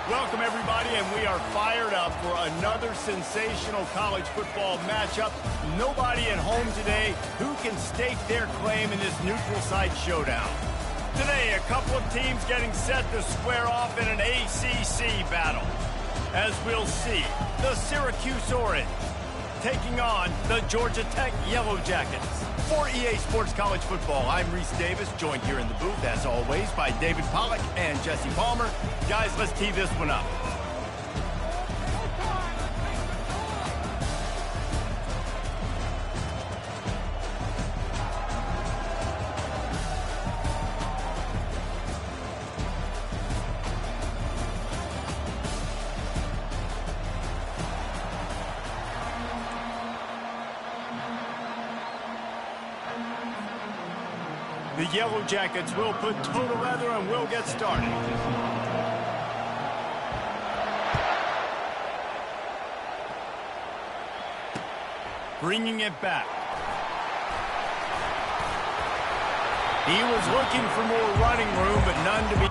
Welcome, everybody, and we are fired up for another sensational college football matchup. Nobody at home today who can stake their claim in this neutral site showdown. Today, a couple of teams getting set to square off in an ACC battle. As we'll see, the Syracuse Orange taking on the Georgia Tech Yellow Jackets. For EA Sports College Football, I'm Reese Davis, joined here in the booth, as always, by David Pollack and Jesse Palmer. Guys, let's tee this one up. The Yellow Jackets will put total leather and will get started. Bringing it back. He was looking for more running room, but none to be...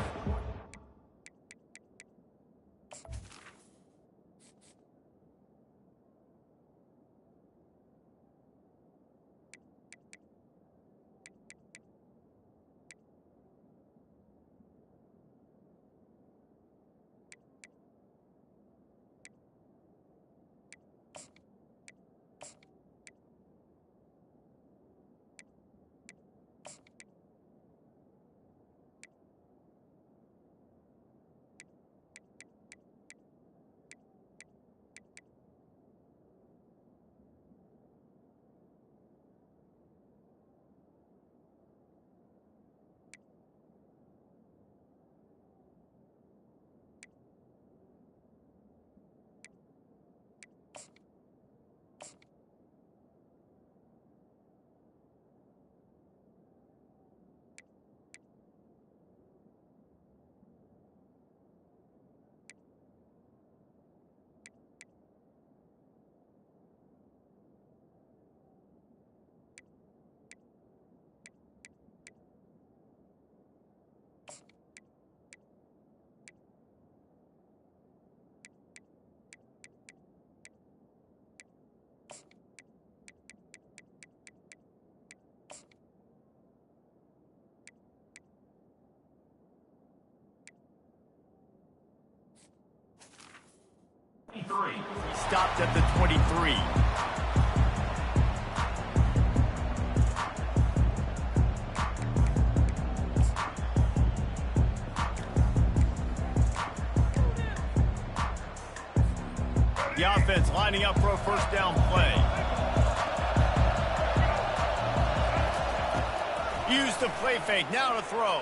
Stopped at the 23. The offense lining up for a first down play. Use the play fake, now to throw.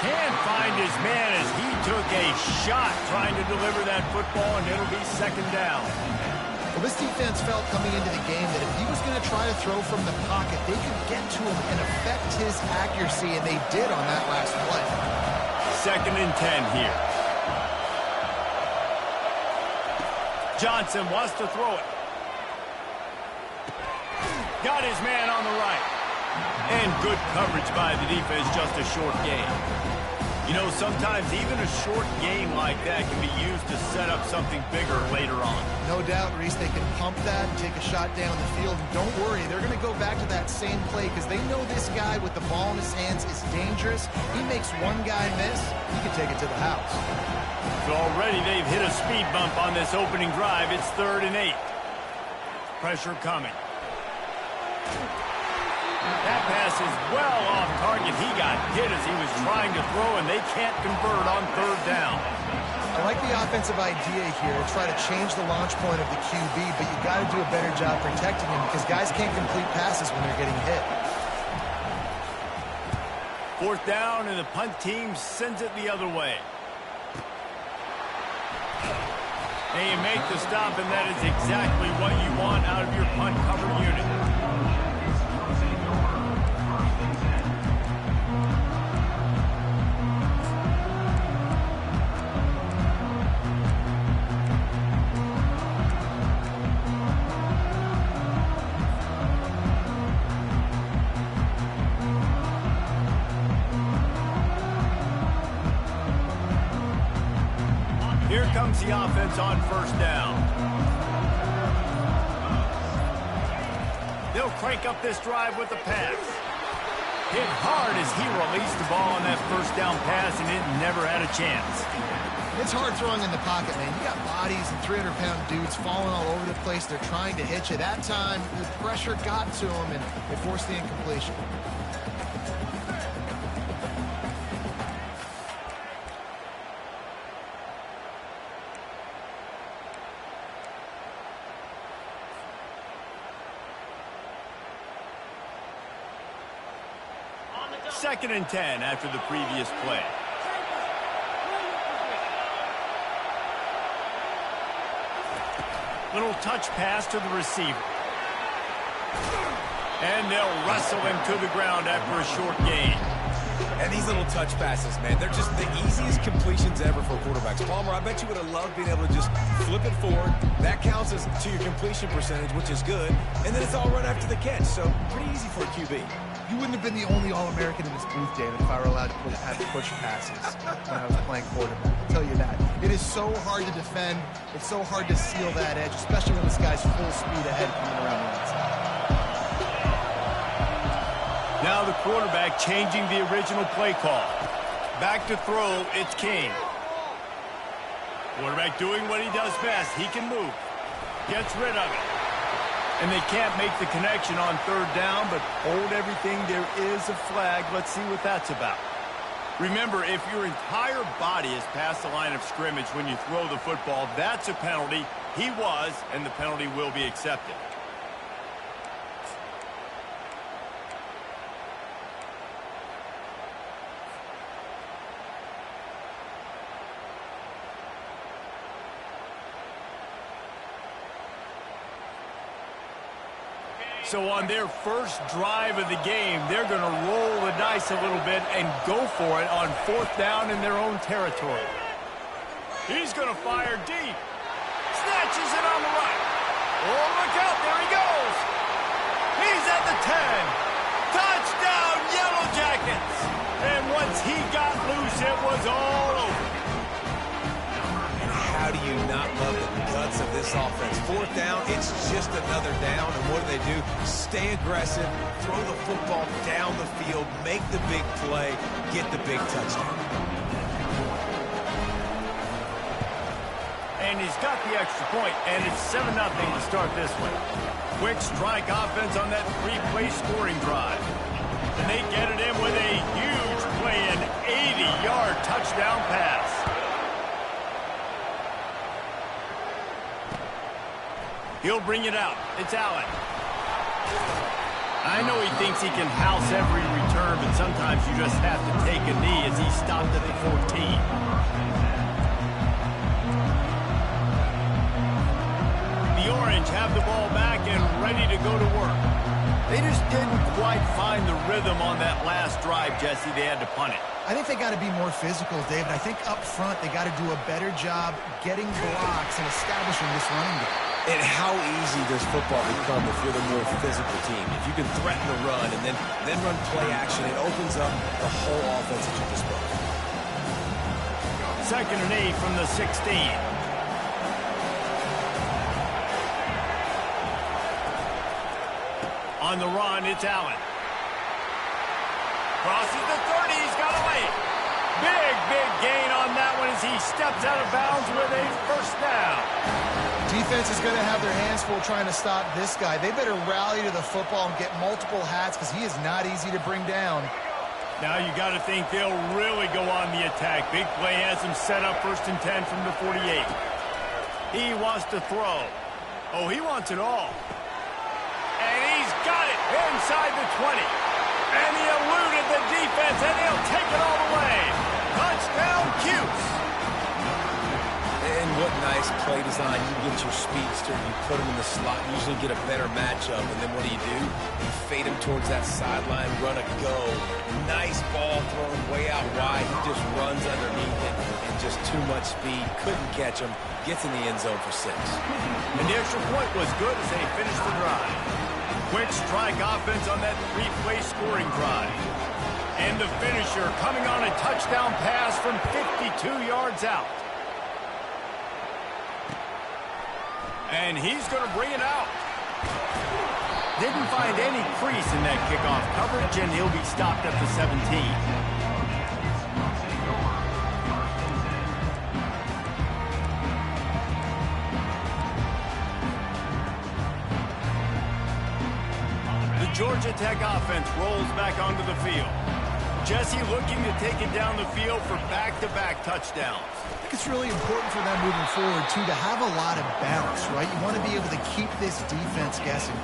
Can't find his man as he took a shot trying to deliver that football, and it'll be second down. Well, this defense felt coming into the game that if he was going to try to throw from the pocket, they could get to him and affect his accuracy, and they did on that last play. Second and 10 here. Johnson wants to throw it. Got his man on the right. And good coverage by the defense, just a short gain. You know, sometimes even a short game like that can be used to set up something bigger later on. No doubt, Reese, they can pump that and take a shot down the field. And don't worry, they're going to go back to that same play because they know this guy with the ball in his hands is dangerous. He makes one guy miss, he can take it to the house. So already they've hit a speed bump on this opening drive. It's 3rd and 8. Pressure coming. That pass is well off target. He got hit as he was trying to throw, and they can't convert on 3rd down. I like the offensive idea here to try to change the launch point of the QB, but you got to do a better job protecting him because guys can't complete passes when they're getting hit. 4th down, and the punt team sends it the other way. And you make the stop, and that is exactly what you want out of your punt cover unit. Here comes the offense on first down. They'll crank up this drive with the pass. Hit hard as he released the ball on that first down pass, and it never had a chance. It's hard throwing in the pocket, man. You got bodies and 300-pound dudes falling all over the place. They're trying to hit you. That time, the pressure got to them, and it forced the incompletion. Second and 10 after the previous play. Little touch pass to the receiver. And they'll wrestle him to the ground after a short gain. And these little touch passes, man, they're just the easiest completions ever for quarterbacks. Palmer, I bet you would have loved being able to just flip it forward. That counts as to your completion percentage, which is good. And then it's all run after the catch, so pretty easy for a QB. You wouldn't have been the only All-American in this booth, David, if I were allowed to have push passes when I was playing quarterback. I'll tell you that. It is so hard to defend. It's so hard to seal that edge, especially when this guy's full speed ahead coming around the outside. Now the quarterback changing the original play call. Back to throw, it's King. Quarterback doing what he does best. He can move. Gets rid of it. And they can't make the connection on third down, but hold everything. There is a flag. Let's see what that's about. Remember, if your entire body is past the line of scrimmage when you throw the football, that's a penalty. He was, and the penalty will be accepted. So on their first drive of the game, they're going to roll the dice a little bit and go for it on fourth down in their own territory. He's going to fire deep. Snatches it on the right. Oh, look out. There he goes. He's at the 10. Touchdown, Yellow Jackets. And once he got loose, it was all over. How do you not love the guts of this offense? Fourth down, it's just another down, and what do? Stay aggressive, throw the football down the field, make the big play, get the big touchdown. And he's got the extra point, and it's 7-0 to start this one. Quick strike offense on that three-play scoring drive. And they get it in with a huge play, an 80-yard touchdown pass. He'll bring it out. It's Allen. I know he thinks he can house every return, but sometimes you just have to take a knee as he stopped at the 14. The Orange have the ball back and ready to go to work. They just didn't quite find the rhythm on that last drive, Jesse. They had to punt it. I think they got to be more physical, David. I think up front they got to do a better job getting blocks and establishing this running game. And how easy does football become if you're the more physical team? If you can threaten the run and then run play action, it opens up the whole offense at your disposal. 2nd and 8 from the 16. On the run, it's Allen. Crosses the 30, he's got away. Big gain on that one as he steps out of bounds with a first down. Defense is going to have their hands full trying to stop this guy. They better rally to the football and get multiple hats because he is not easy to bring down. Now you got to think they'll really go on the attack. Big play has him set up 1st and 10 from the 48. He wants to throw. Oh, he wants it all. And he's got it inside the 20. And he eluded the defense, and he'll take it all the way. Touchdown, Cuse. And what nice play design. You get your speedster, you put him in the slot, you usually get a better matchup, and then what do? You fade him towards that sideline, run a go. Nice ball thrown way out wide. He just runs underneath it, and just too much speed. Couldn't catch him. Gets in the end zone for 6. And the extra point was good as they finished the drive. Quick strike offense on that three-play scoring drive. And the finisher coming on a touchdown pass from 52 yards out. And he's going to bring it out. Didn't find any crease in that kickoff coverage, and he'll be stopped at the 17. Georgia Tech offense rolls back onto the field. Jesse looking to take it down the field for back-to-back touchdowns. I think it's really important for them moving forward, too, to have a lot of bounce, right? You want to be able to keep this defense guessing.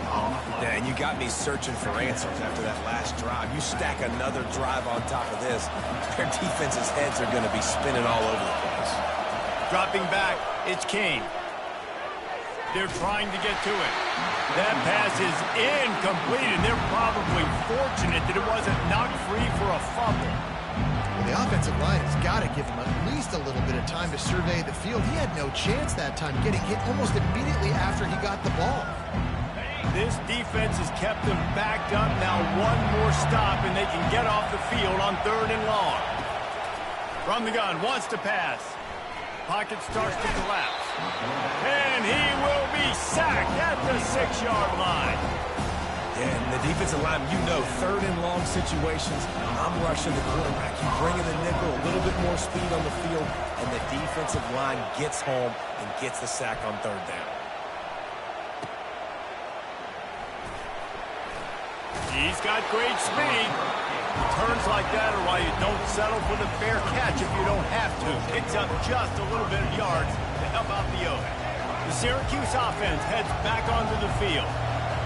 Yeah, and you got me searching for answers after that last drive. You stack another drive on top of this, their defense's heads are going to be spinning all over the place. Dropping back, it's King. They're trying to get to it. That pass is incomplete, and they're probably fortunate that it wasn't knocked free for a fumble. Well, the offensive line has got to give him at least a little bit of time to survey the field. He had no chance that time, getting hit almost immediately after he got the ball. This defense has kept them backed up. Now one more stop, and they can get off the field on 3rd and long. From the gun, wants to pass. Pocket starts to collapse. And he will be sacked at the 6-yard line. Yeah, and the defensive line, you know, 3rd and long situations, I'm rushing the quarterback. You bring in the nickel, a little bit more speed on the field, and the defensive line gets home and gets the sack on 3rd down. He's got great speed. Turns like that are why you don't settle for the fair catch if you don't have to. Picks up just a little bit of yards to help out the Oak. The Syracuse offense heads back onto the field.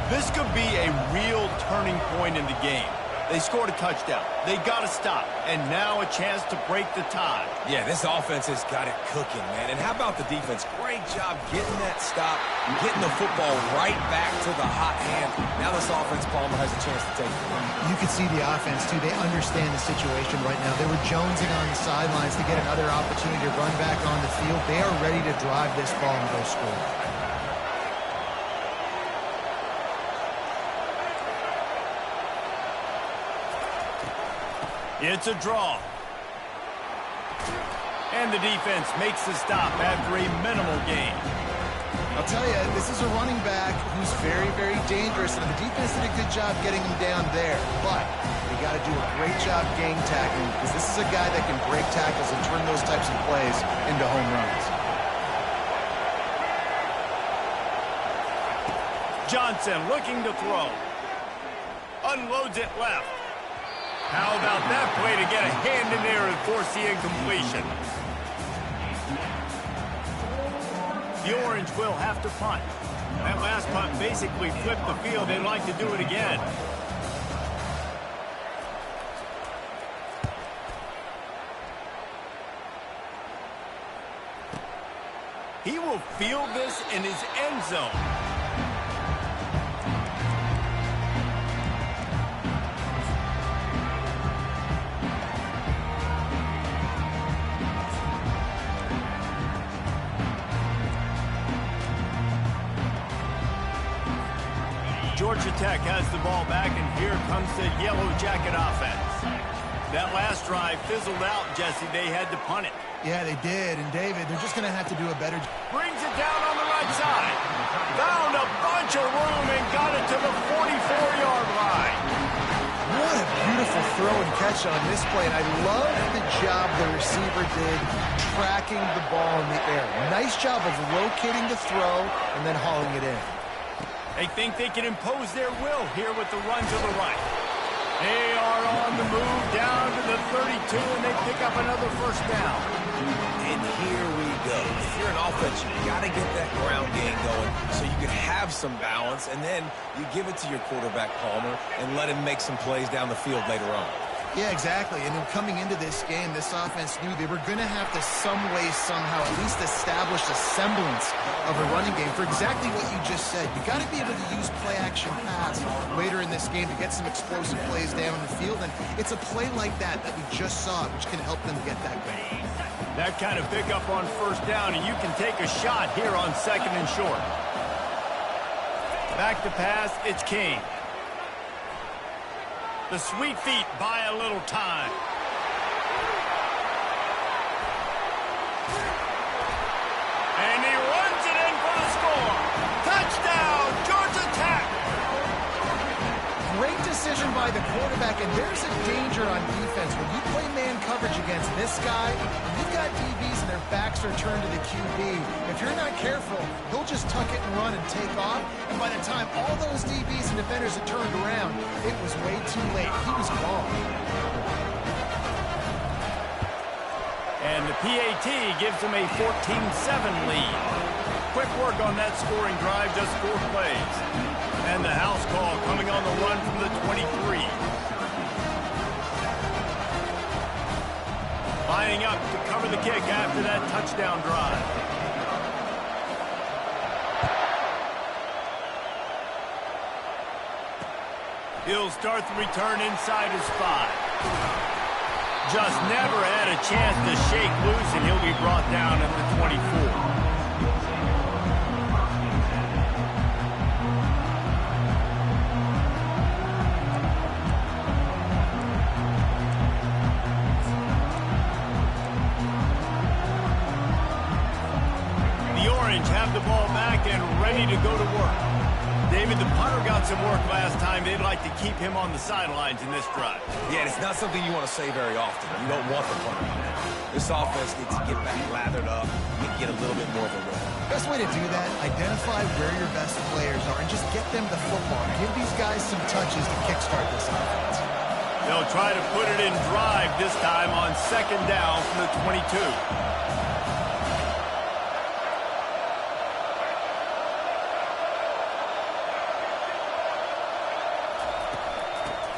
This could be a real turning point in the game. They scored a touchdown. They got to stop. And now a chance to break the tie. Yeah, this offense has got it cooking, man. And how about the defense? Great job getting that stop, getting the football right back to the hot hand. Now this offense, Palmer, has a chance to take it. You can see the offense, too. They understand the situation right now. They were jonesing on the sidelines to get another opportunity to run back on the field. They are ready to drive this ball and go score. It's a draw. And the defense makes the stop after a minimal gain. I'll tell you, this is a running back who's very, very dangerous, and the defense did a good job getting him down there. But they got to do a great job gang tackling, because this is a guy that can break tackles and turn those types of plays into home runs. Johnson looking to throw. Unloads it left. How about that play to get a hand in there and force the incompletion? The Orange will have to punt. That last punt basically flipped the field. They'd like to do it again. He will field this in his end zone. Georgia Tech has the ball back, and here comes the Yellow Jacket offense. That last drive fizzled out, Jesse. They had to punt it. Yeah, they did. And, David, they're just going to have to do a better job. Brings it down on the right side. Found a bunch of room and got it to the 44-yard line. What a beautiful throw and catch on this play. And I love the job the receiver did tracking the ball in the air. Nice job of locating the throw and then hauling it in. They think they can impose their will here with the run to the right. They are on the move down to the 32, and they pick up another first down. And here we go. If you're an offense, you got to get that ground game going so you can have some balance, and then you give it to your quarterback, Palmer, and let him make some plays down the field later on. Yeah, exactly. And then coming into this game, this offense knew they were going to have to some way, somehow, at least establish a semblance of a running game for exactly what you just said. You got to be able to use play-action pass later in this game to get some explosive plays down the field. And it's a play like that that we just saw, which can help them get that going. That kind of pickup on first down, and you can take a shot here on 2nd and short. Back to pass, it's King. The sweet feet buy a little time. And he runs it in for the score. decision by the quarterback, and there's a danger on defense. When you play man coverage against this guy, and you've got DBs and their backs are turned to the QB, if you're not careful, he'll just tuck it and run and take off, and by the time all those DBs and defenders had turned around, it was way too late. He was gone. And the PAT gives them a 14-7 lead. Quick work on that scoring drive, just 4 plays. And the house call coming on the run from the 23. Lining up to cover the kick after that touchdown drive. He'll start the return inside his 5. Just never had a chance to shake loose, and he'll be brought down at the 24. The Orange have the ball back and ready to go to work. David, the punter got some work last time. They'd like to keep him on the sidelines in this drive. Yeah, it's not something you want to say very often. You don't want the punter. This offense needs to get back lathered up and get a little bit more of a rhythm. Best way to do that, identify where your best players are and just get them the football. Give these guys some touches to kickstart this offense. They'll try to put it in drive this time on 2nd down from the 22.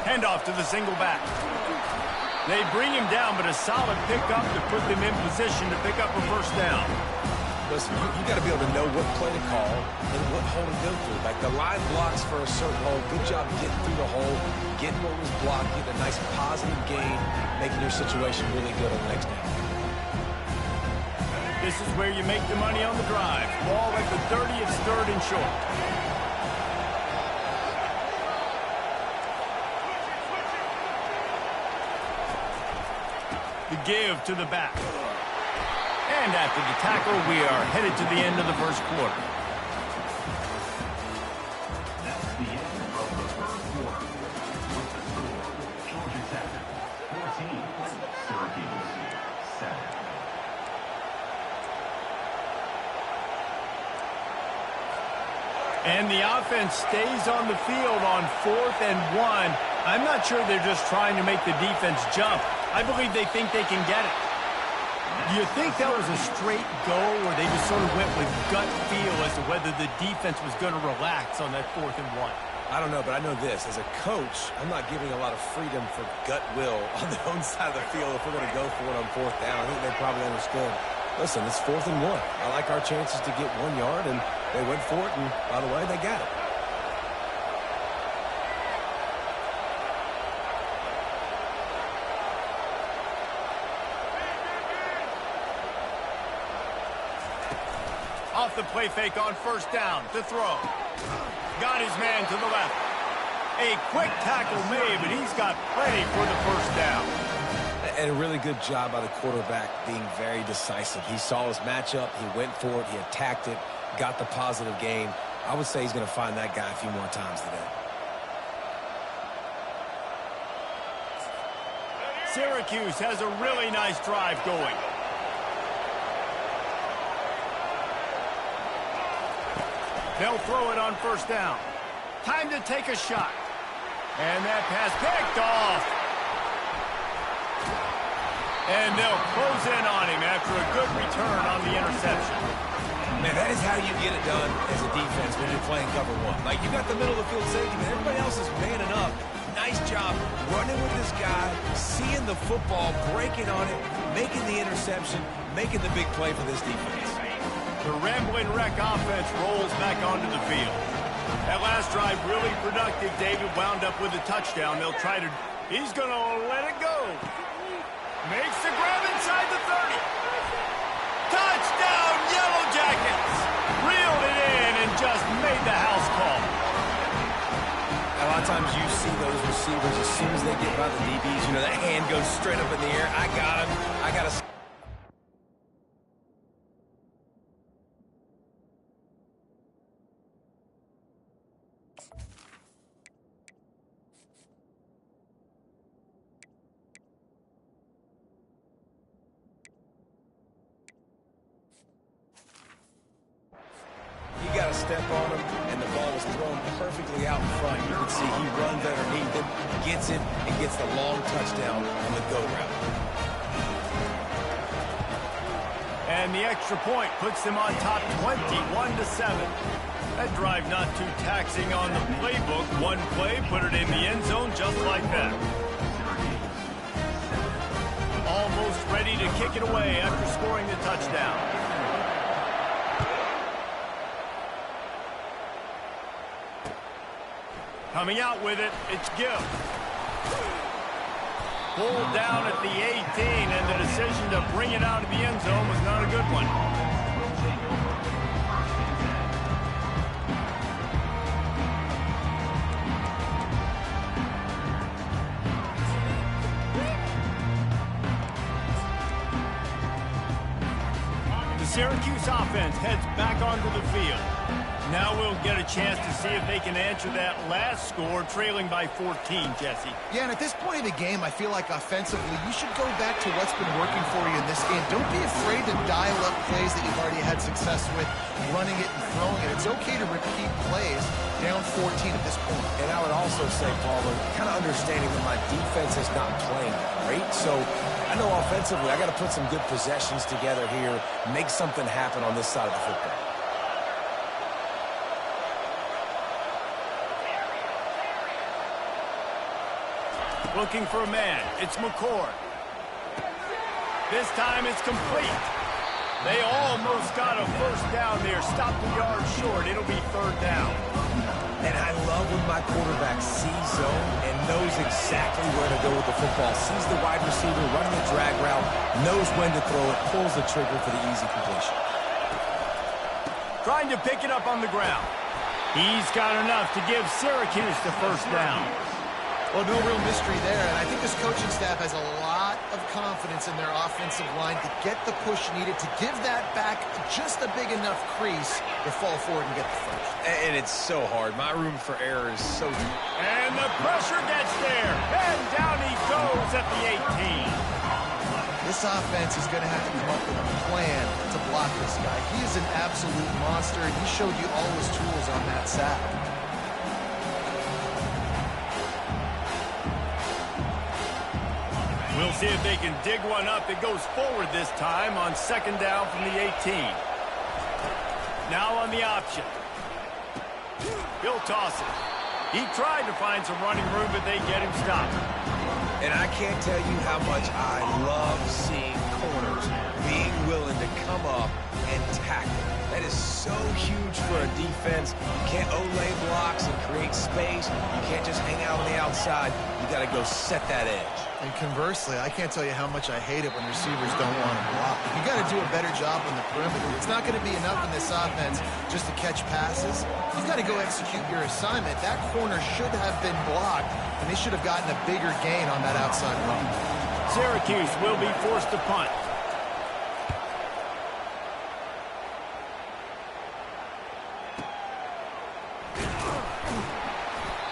Handoff to the single back. They bring him down, but a solid pickup to put them in position to pick up a 1st down. Listen, you got to be able to know what play to call and what hole to go through. Like the line blocks for a certain hole. Good job getting through the hole, getting what was blocked, getting a nice positive gain, making your situation really good on the next down. This is where you make the money on the drive. Ball at the 30, it's 3rd and short. The give to the back. And after the tackle, we are headed to the end of the 1st quarter. That's the end of the 1st quarter. With the score, Georgia Tech 14, Syracuse 7. And the offense stays on the field on 4th and 1. I'm not sure they're just trying to make the defense jump. I believe they think they can get it. Do you think that was a straight go, or they just sort of went with gut feel as to whether the defense was going to relax on that 4th and 1? I don't know, but I know this. As a coach, I'm not giving a lot of freedom for gut will on their own side of the field if we're going to go for it on 4th down. I think they probably understood. Listen, it's 4th and 1. I like our chances to get 1 yard, and they went for it, and by the way, they got it. Off the play fake on 1st down to throw. Got his man to the left. A quick tackle made, but he's got plenty for the 1st down. And a really good job by the quarterback being very decisive. He saw his matchup, he went for it, he attacked it, got the positive gain. I would say he's going to find that guy a few more times today. Syracuse has a really nice drive going. They'll throw it on 1st down. Time to take a shot. And that pass picked off. And they'll close in on him after a good return on the interception. Man, that is how you get it done as a defense when you're playing cover 1. Like, you got the middle of the field safety, but everybody else is manning up. Nice job running with this guy, seeing the football, breaking on it, making the interception, making the big play for this defense. The Ramblin' Wreck offense rolls back onto the field. That last drive really productive. David wound up with a touchdown. They'll try to... He's going to let it go. Makes the grab inside the 30. Touchdown, Yellow Jackets! Reeled it in and just made the house call. A lot of times you see those receivers, as soon as they get by the DBs, you know, that hand goes straight up in the air. I got him. I got to... step on him, and the ball was thrown perfectly out in front. You can see he runs underneath it, gets it, and gets the long touchdown on the go route. And the extra point puts them on top 21-7. That drive not too taxing on the playbook. One play, put it in the end zone just like that. Almost ready to kick it away after scoring the touchdown. Coming out with it, it's Gill. Pulled down at the 18, and the decision to bring it out of the end zone was not a good one. The Syracuse offense heads back onto the field. Now we'll get a chance to see if they can answer that last score, trailing by 14, Jesse. Yeah, and at this point of the game, I feel like offensively, you should go back to what's been working for you in this game. Don't be afraid to dial up plays that you've already had success with, running it and throwing it. It's okay to repeat plays down 14 at this point. And I would also say, Paulo, kind of understanding that my defense is not playing great, so I know offensively I got to put some good possessions together here, make something happen on this side of the football. Looking for a man. It's McCord. This time it's complete. They almost got a first down there. Stopped a yard short. It'll be third down. And I love when my quarterback sees zone and knows exactly where to go with the football. Sees the wide receiver running the drag route, knows when to throw it, pulls the trigger for the easy completion. Trying to pick it up on the ground. He's got enough to give Syracuse the first down. Well, no real mystery there, and I think this coaching staff has a lot of confidence in their offensive line to get the push needed to give that back just a big enough crease to fall forward and get the first. And it's so hard. My room for error is so deep. And the pressure gets there, and down he goes at the 18. This offense is going to have to come up with a plan to block this guy. He is an absolute monster, and he showed you all his tools on that sack. We'll see if they can dig one up. It goes forward this time on second down from the 18. Now on the option. He'll toss it. He tried to find some running room, but they get him stopped. And I can't tell you how much I love seeing corners being willing to come up and tackle. That is so huge for a defense. You can't olay blocks and create space. You can't just hang out on the outside. You got to go set that edge. And conversely, I can't tell you how much I hate it when receivers don't want to block. You got to do a better job on the perimeter. It's not going to be enough in this offense just to catch passes. You've got to go execute your assignment. That corner should have been blocked, and they should have gotten a bigger gain on that outside run. Syracuse will be forced to punt.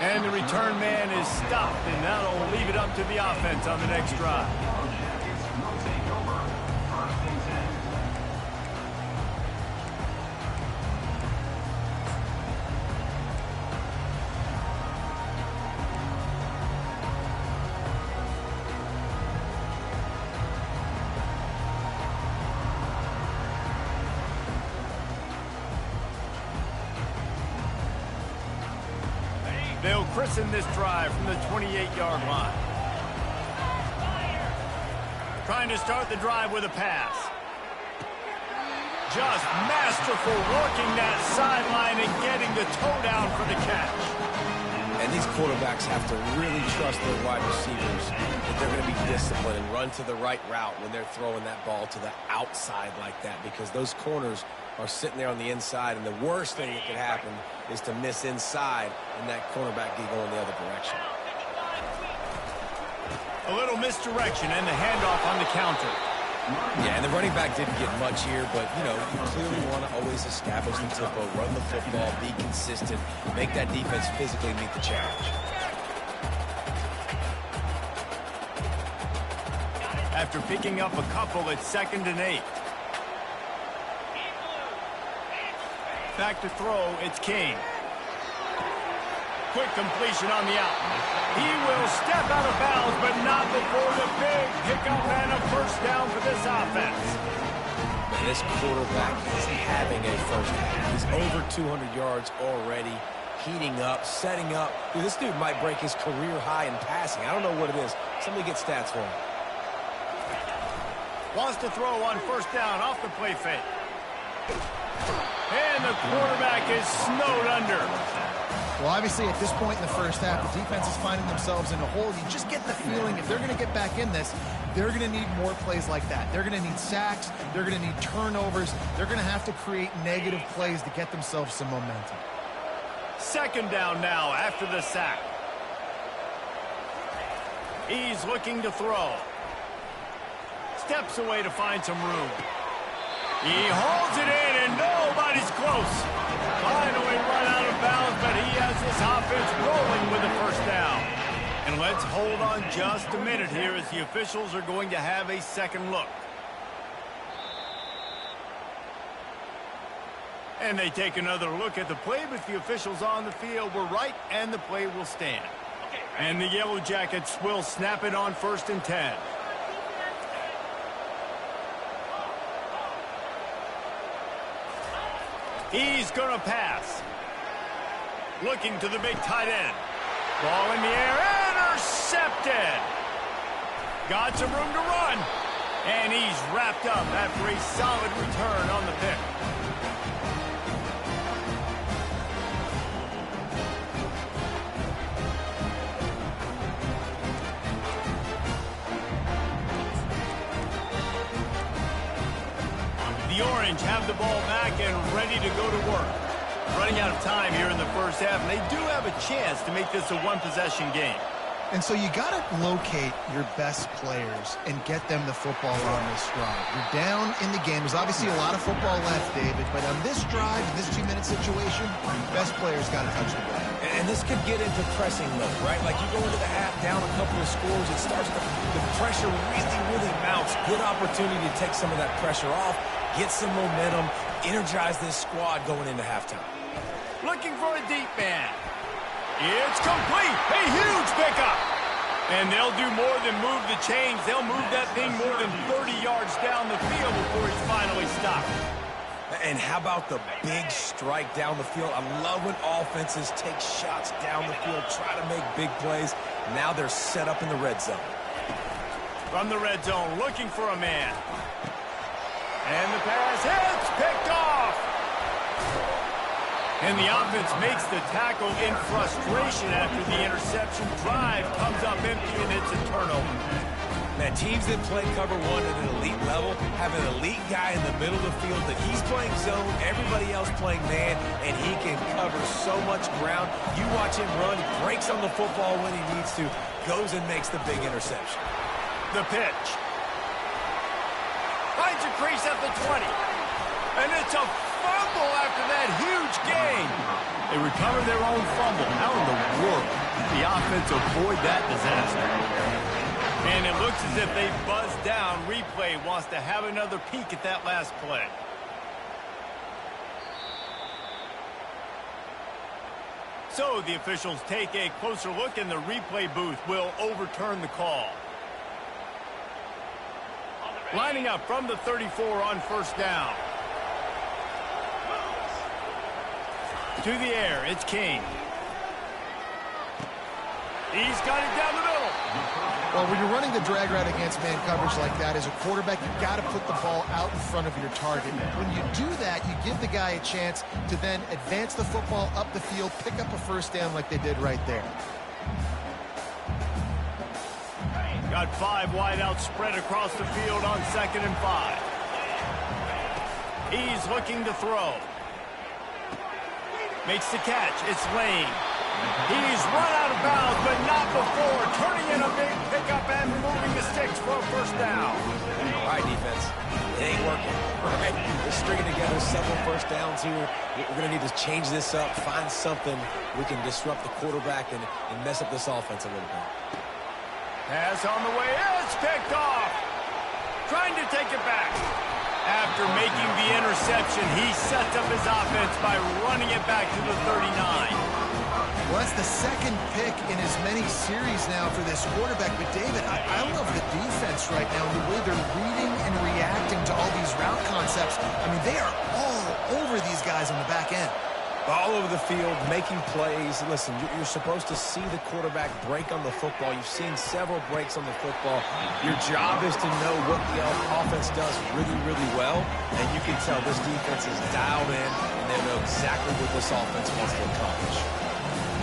And the return man is stopped, and that'll leave it up to the offense on the next drive. They'll christen this drive from the 28-yard line. Trying to start the drive with a pass. Just masterful working that sideline and getting the toe down for the catch. And these quarterbacks have to really trust their wide receivers that they're going to be disciplined and run to the right route when they're throwing that ball to the outside like that, because those corners are sitting there on the inside, and the worst thing that could happen is to miss inside and that cornerback get going the other direction. A little misdirection and the handoff on the counter. Yeah, and the running back didn't get much here, but, you know, you clearly want to always establish the tempo, run the football, be consistent, make that defense physically meet the challenge. After picking up a couple, it's 2nd and 8. Back to throw, it's King. Quick completion on the out. He will step out of bounds, but not before the big pickup and a first down for this offense. And this quarterback is having a first half. He's over 200 yards already, heating up, setting up. Dude, this dude might break his career high in passing. I don't know what it is. Somebody get stats for him. Wants to throw on first down off the play fake. And the quarterback is snowed under. Well, obviously, at this point in the first half, the defense is finding themselves in a hole. You just get the feeling if they're going to get back in this, they're going to need more plays like that. They're going to need sacks. They're going to need turnovers. They're going to have to create negative plays to get themselves some momentum. Second down now after the sack. He's looking to throw. Steps away to find some room. He holds it in, and nobody's close. Finally run out of bounds, but he has this offense rolling with the first down. And let's hold on just a minute here as the officials are going to have a second look. And they take another look at the play, but the officials on the field were right, and the play will stand. And the Yellow Jackets will snap it on 1st and 10. He's going to pass. Looking to the big tight end. Ball in the air, intercepted. Got some room to run. And he's wrapped up after a solid return on the pick. The Orange have the ball back and ready to go to work. Running out of time here in the first half, and they do have a chance to make this a one-possession game. And so you got to locate your best players and get them the football on this drive. You're down in the game. There's obviously a lot of football left, David, but on this drive, in this 2-minute situation, best players got to touch the ball. And this could get into pressing mode, right? Like you go into the half, down a couple of scores, it starts to, the pressure really mounts. Good opportunity to take some of that pressure off, get some momentum, energize this squad going into halftime. Looking for a deep man. It's complete. A huge pickup. And they'll do more than move the chains. They'll move that thing more than 30 yards down the field before he's finally stopped. And how about the big strike down the field? I love when offenses take shots down the field, try to make big plays. Now they're set up in the red zone. From the red zone, looking for a man. And the pass hits, picked off. And the offense makes the tackle in frustration after the interception. Drive comes up empty, and it's a turnover. Man, teams that play cover one at an elite level have an elite guy in the middle of the field that he's playing zone, everybody else playing man, and he can cover so much ground. You watch him run, he breaks on the football when he needs to, goes and makes the big interception. The pitch. Finds a crease at the 20. And it's a fumble after that huge gain. They recover their own fumble. How in the world did the offense avoid that disaster? And it looks as if they buzzed down. Replay wants to have another peek at that last play. So the officials take a closer look, and the replay booth will overturn the call. Lining up from the 34 on first down. To the air, it's King. He's got it down the middle. Well, when you're running the drag route against man coverage like that, as a quarterback, you've got to put the ball out in front of your target. When you do that, you give the guy a chance to then advance the football up the field, pick up a first down like they did right there. Got 5 wideouts spread across the field on 2nd and 5. He's looking to throw. Makes the catch. It's Lane. He's run out of bounds, but not before. Turning in a big pickup and moving the sticks for a first down. All right, defense. It ain't working. All right, we're stringing together several first downs here. We're going to need to change this up, find something we can disrupt the quarterback and mess up this offense a little bit. Pass on the way. It's picked off. Trying to take it back. After After making the interception, he sets up his offense by running it back to the 39. Well, that's the second pick in as many series now for this quarterback. But, David, I love the defense right now, the way they're reading and reacting to all these route concepts. I mean, they are all over these guys on the back end. All over the field, making plays. Listen, you're supposed to see the quarterback break on the football. You've seen several breaks on the football. Your job is to know what the offense does really, really well. And you can tell this defense is dialed in, and they know exactly what this offense wants to accomplish.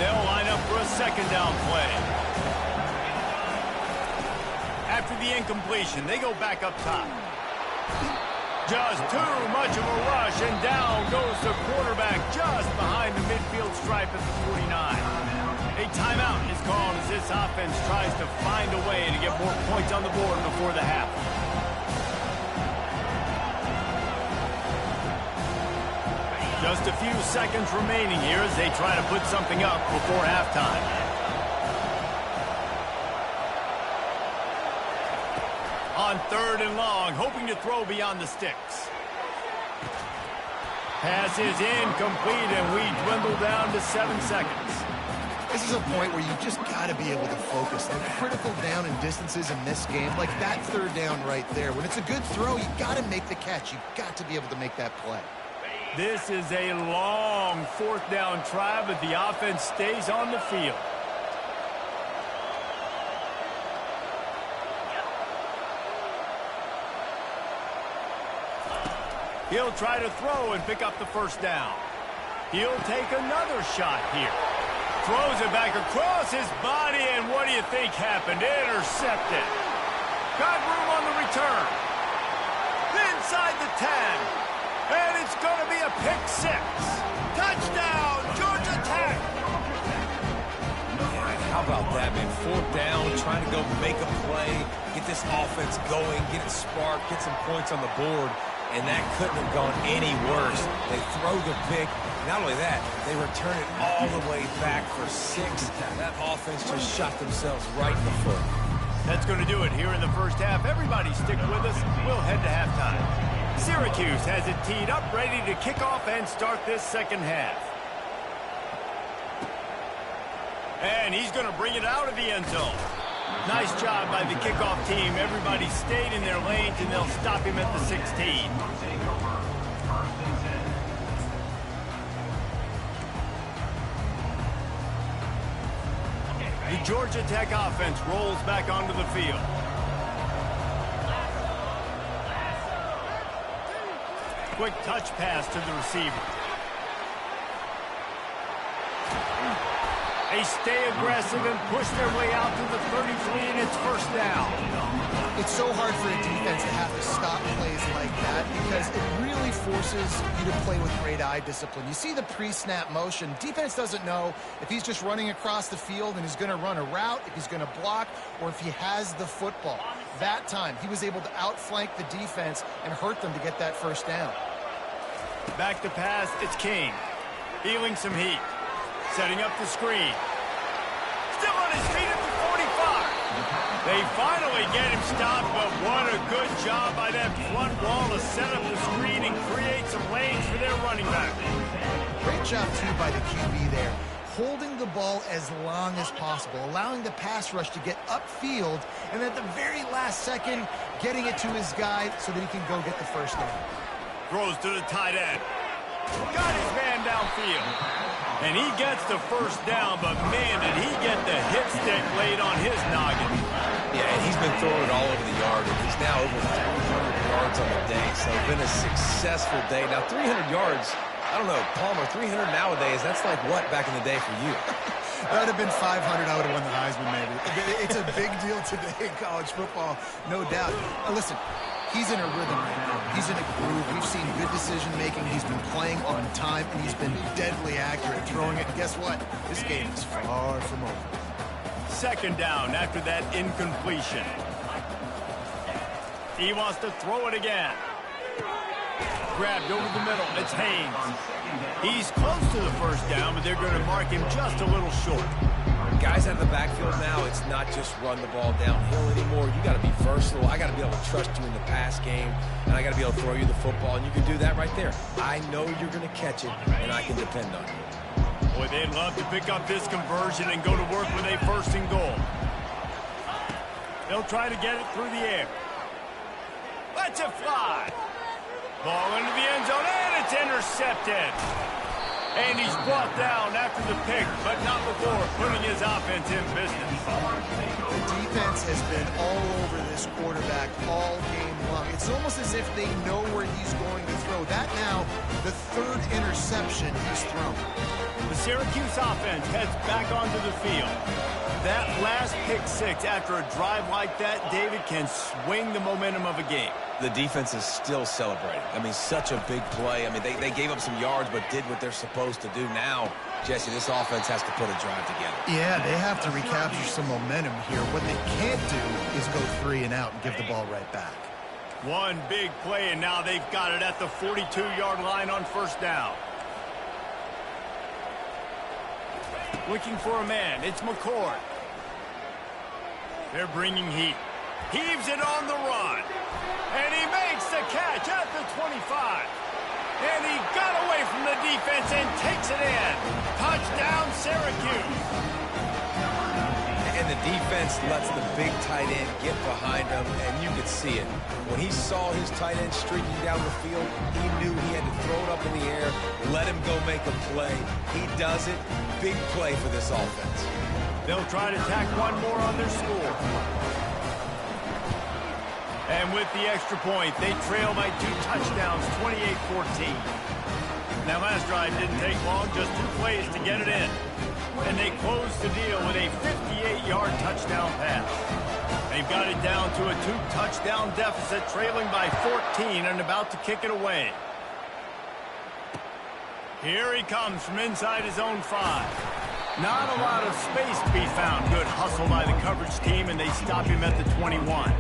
They'll line up for a second down play. After the incompletion, they go back up top. Just too much of a rush, and down goes the quarterback just behind the midfield stripe at the 49. A timeout is called as this offense tries to find a way to get more points on the board before the half. Just a few seconds remaining here as they try to put something up before halftime. On 3rd and long, hoping to throw beyond the sticks. Pass is incomplete, and we dwindle down to 7 seconds. This is a point where you just got to be able to focus. The critical down and distances in this game, like that 3rd down right there. When it's a good throw, you got to make the catch. You got to be able to make that play. This is a long 4th down try, but the offense stays on the field. He'll try to throw and pick up the 1st down. He'll take another shot here. Throws it back across his body, and what do you think happened? Intercepted. Got room on the return. Inside the 10. And it's going to be a pick 6. Touchdown, Georgia Tech. How about that, man? 4th down, trying to go make a play, get this offense going, get it sparked, get some points on the board. And that couldn't have gone any worse. They throw the pick. Not only that, they return it all the way back for 6. That offense just shot themselves right in the foot. That's going to do it here in the first half. Everybody stick with us. We'll head to halftime. Syracuse has it teed up, ready to kick off and start this second half. And he's going to bring it out of the end zone. Nice job by the kickoff team. Everybody stayed in their lanes, and they'll stop him at the 16. The Georgia Tech offense rolls back onto the field. Quick touch pass to the receiver. They stay aggressive and push their way out to the 33, and it's 1st down. It's so hard for a defense to have to stop plays like that because it really forces you to play with great eye discipline. You see the pre-snap motion. Defense doesn't know if he's just running across the field and he's going to run a route, if he's going to block, or if he has the football. That time, he was able to outflank the defense and hurt them to get that 1st down. Back to pass, it's King. Feeling some heat. Setting up the screen. Still on his feet at the 45. They finally get him stopped, but what a good job by that front wall to set up the screen and create some lanes for their running back. Great job, too, by the QB there. Holding the ball as long as possible, allowing the pass rush to get upfield, and at the very last second, getting it to his guy so that he can go get the 1st down. Throws to the tight end. Got his man downfield. And he gets the 1st down, but man, did he get the hit stick laid on his noggin. Yeah, and he's been throwing it all over the yard, and he's now over 300 yards on the day, so it's been a successful day. Now, 300 yards, I don't know, Palmer, 300 nowadays, that's like what back in the day for you? That would have been 500. I would have won the Heisman, maybe. It's a big deal today in college football, no doubt. Now, listen. He's in a rhythm right now. He's in a groove. We've seen good decision-making. He's been playing on time, and he's been deadly accurate throwing it. And guess what? This game is far from over. 2nd down after that incompletion. He wants to throw it again. Grabbed over the middle. It's Haynes. He's close to the 1st down, but they're going to mark him just a little short. Guys out of the backfield now, it's not just run the ball downhill anymore. You got to be versatile. I got to be able to trust you in the pass game, and I got to be able to throw you the football, and you can do that right there. I know you're going to catch it, and I can depend on you. Boy, they'd love to pick up this conversion and go to work with a 1st and goal. They'll try to get it through the air. Let's it fly. Ball into the end zone, and it's intercepted. And he's brought down after the pick, but not before putting his offense in business. The defense has been all over this quarterback all game long. It's almost as if they know where he's going to throw. That now, the 3rd interception he's thrown. The Syracuse offense heads back onto the field. That last pick 6 after a drive like that, David, can swing the momentum of a game. The defense is still celebrating. I mean, such a big play. I mean, they gave up some yards but did what they're supposed to do. Now, Jesse, this offense has to put a drive together. Yeah, they have to recapture some momentum here. What they can't do is go 3 and out and give the ball right back. One big play, and now they've got it at the 42-yard line on 1st down. Looking for a man. It's McCord. They're bringing heat. Heaves it on the run. And he makes the catch at the 25. And he got away from the defense and takes it in. Touchdown, Syracuse. And the defense lets the big tight end get behind him, and you could see it. When he saw his tight end streaking down the field, he knew he had to throw it up in the air, let him go make a play. He does it. Big play for this offense. They'll try to tack one more on their score. And with the extra point, they trail by 2 touchdowns, 28-14. That last drive didn't take long, just 2 plays to get it in. And they close the deal with a 58-yard touchdown pass. They've got it down to a 2-touchdown deficit, trailing by 14 and about to kick it away. Here he comes from inside his own 5. Not a lot of space to be found. Good hustle by the coverage team, and they stop him at the 21.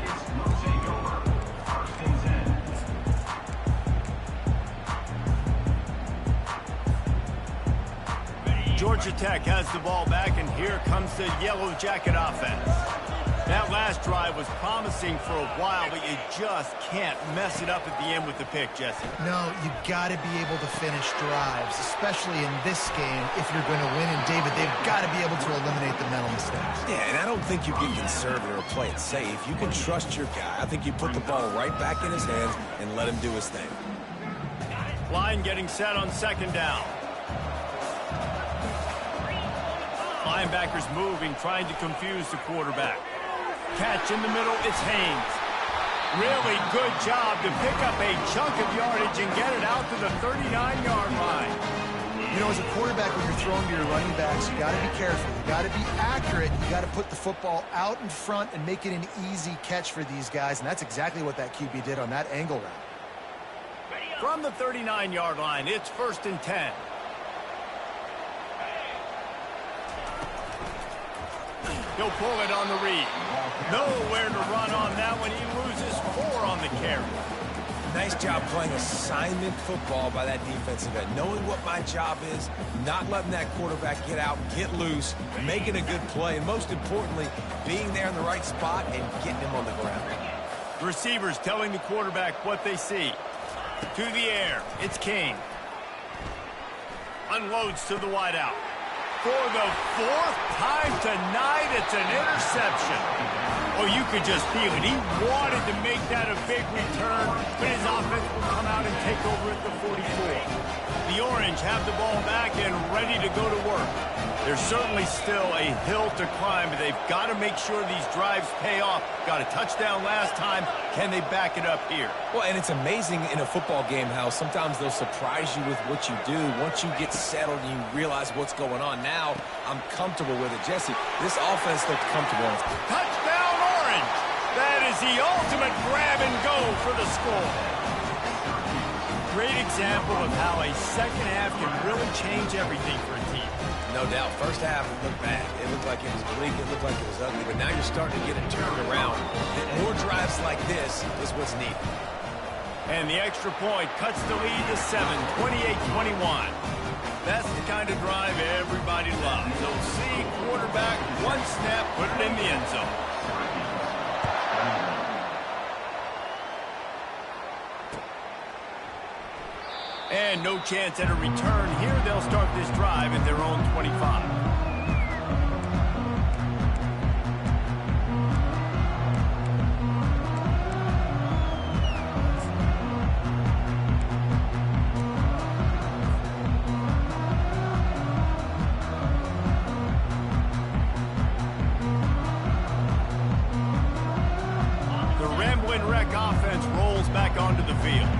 Georgia Tech has the ball back, and here comes the Yellow Jacket offense. That last drive was promising for a while, but you just can't mess it up at the end with the pick, Jesse. No, you got to be able to finish drives, especially in this game if you're going to win. And, David, they've got to be able to eliminate the mental mistakes. Yeah, and I don't think you get conservative or play it safe. You can trust your guy. I think you put the ball right back in his hands and let him do his thing. Line getting set on 2nd down. Linebackers moving, trying to confuse the quarterback. Catch in the middle, it's Haynes. Really good job to pick up a chunk of yardage and get it out to the 39-yard line. You know, as a quarterback, when you're throwing to your running backs, you got to be careful. You got to be accurate. You got to put the football out in front and make it an easy catch for these guys, and that's exactly what that QB did on that angle route. From the 39-yard line, it's 1st and 10. He'll pull it on the read. Nowhere to run on that one. He loses 4 on the carry. Nice job playing assignment football by that defensive end. Knowing what my job is, not letting that quarterback get out, get loose, making a good play, and most importantly, being there in the right spot and getting him on the ground. Receivers telling the quarterback what they see. To the air, it's King. Unloads to the wideout. For the 4th time tonight, it's an interception. Oh, you could just feel it. He wanted to make that a big return, but his offense will come out and take over at the 44. The Orange have the ball back and ready to go to work. There's certainly still a hill to climb, but they've got to make sure these drives pay off. Got a touchdown last time. Can they back it up here? Well, and it's amazing in a football game how sometimes they'll surprise you with what you do. Once you get settled and you realize what's going on. Now, I'm comfortable with it. Jesse, this offense looked comfortable. Touchdown, Orange! That is the ultimate grab and go for the score. Great example of how a second half can really change everything for a team. No doubt. First half, it looked bad. It looked like it was bleak. It looked like it was ugly. But now you're starting to get it turned around. More drives like this is what's needed. And the extra point cuts the lead to 7, 28-21. That's the kind of drive everybody loves. So see, quarterback, one snap, put it in the end zone. And no chance at a return here. They'll start this drive at their own 25. Offense rolls back onto the field.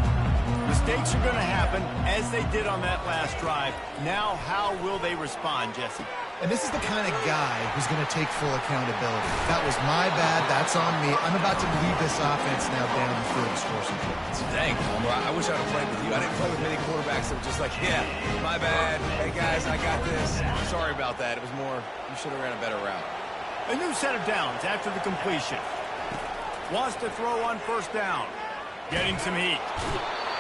Mistakes are going to happen, as they did on that last drive. Now, how will they respond, Jesse? And this is the kind of guy who's going to take full accountability. That was my bad. That's on me. I'm about to lead this offense now down the field and score some points. Dang, Palmer, I wish I would have played with you. I didn't play with many quarterbacks that were just like, yeah, my bad. Hey, guys, I got this. Sorry about that. It was more, you should have ran a better route. A new set of downs after the completion. Wants to throw on first down. Getting some heat.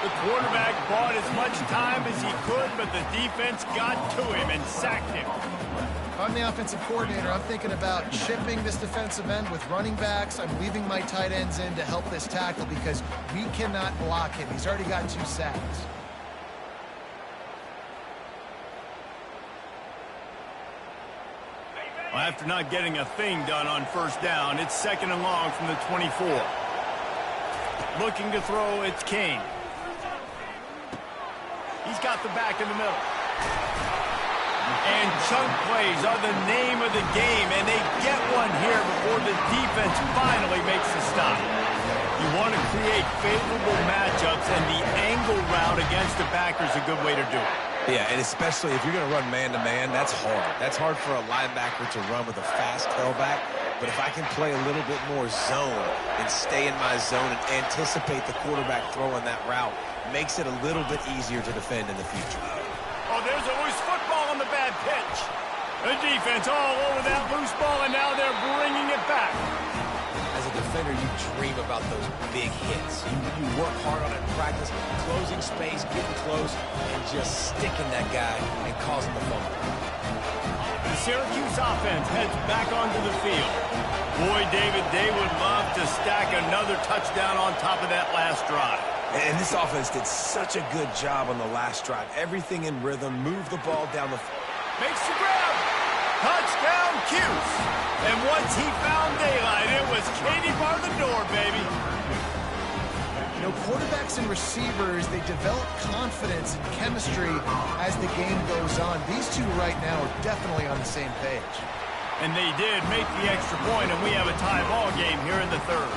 The quarterback bought as much time as he could, but the defense got to him and sacked him. If I'm the offensive coordinator, I'm thinking about chipping this defensive end with running backs. I'm leaving my tight ends in to help this tackle because we cannot block him. He's already got 2 sacks. Well, after not getting a thing done on first down, it's 2nd and long from the 24. Looking to throw, it's Kane. He's got the back in the middle. And chunk plays are the name of the game, and they get one here before the defense finally makes the stop. You want to create favorable matchups, and the angle route against the backer is a good way to do it. Yeah, and especially if you're going to run man-to-man, that's hard. That's hard for a linebacker to run with a fast tailback. But if I can play a little bit more zone and stay in my zone and anticipate the quarterback throwing that route, makes it a little bit easier to defend in the future. Oh, there's a loose football on the bad pitch. The defense all over that loose ball, and now they're bringing it back. As a defender, you dream about those big hits. You work hard on it in practice, closing space, getting close, and just sticking that guy and causing the fumble. The Syracuse offense heads back onto the field. Boy, David, they would love to stack another touchdown on top of that last drive. And this offense did such a good job on the last drive. Everything in rhythm, move the ball down the field. Makes the grab. Touchdown, Cuse. And once he found daylight, it was Katie bar the door, baby. You know, quarterbacks and receivers, they develop confidence and chemistry as the game goes on. These two right now are definitely on the same page. And they did make the extra point, and we have a tie ball game here in the 3rd.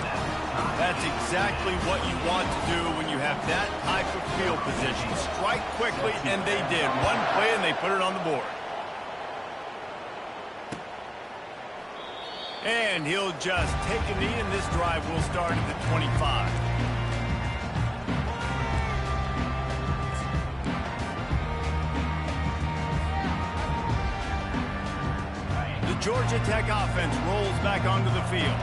That's exactly what you want to do when you have that type of field position. Strike quickly, and they did. One play, and they put it on the board. And he'll just take a knee, and this drive will start at the 25. The Georgia Tech offense rolls back onto the field.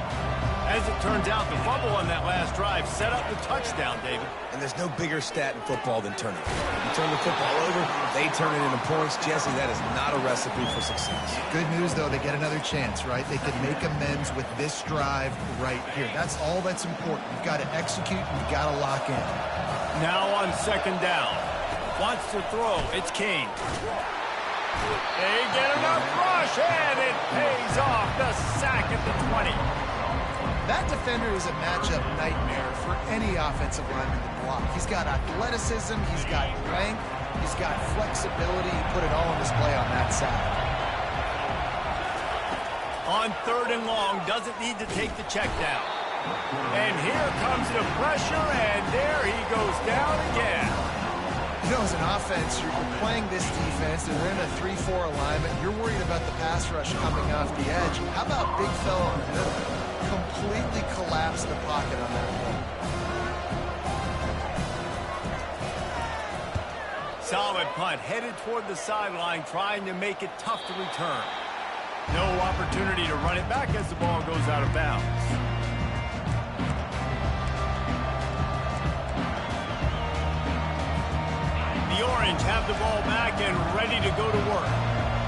As it turns out, the fumble on that last drive set up the touchdown, David. And there's no bigger stat in football than turnover. You turn the football over, they turn it into points. Jesse, that is not a recipe for success. Good news, though, they get another chance, right? They can make amends with this drive right here. That's all that's important. You've got to execute, and you've got to lock in. Now on 2nd down. Wants to throw. It's Kane. They get enough rush, and it pays off. The sack at the 20. That defender is a matchup nightmare for any offensive lineman to block. He's got athleticism, he's got length, he's got flexibility. He put it all on display on that side. On 3rd and long, doesn't need to take the check down. And here comes the pressure, and there he goes down again. You know, as an offense, you're playing this defense, and they're in a 3-4 alignment. You're worried about the pass rush coming off the edge. How about big fella in the middle? Completely collapse the pocket on that one. Solid punt, headed toward the sideline, trying to make it tough to return. No opportunity to run it back as the ball goes out of bounds. The Orange have the ball back and ready to go to work.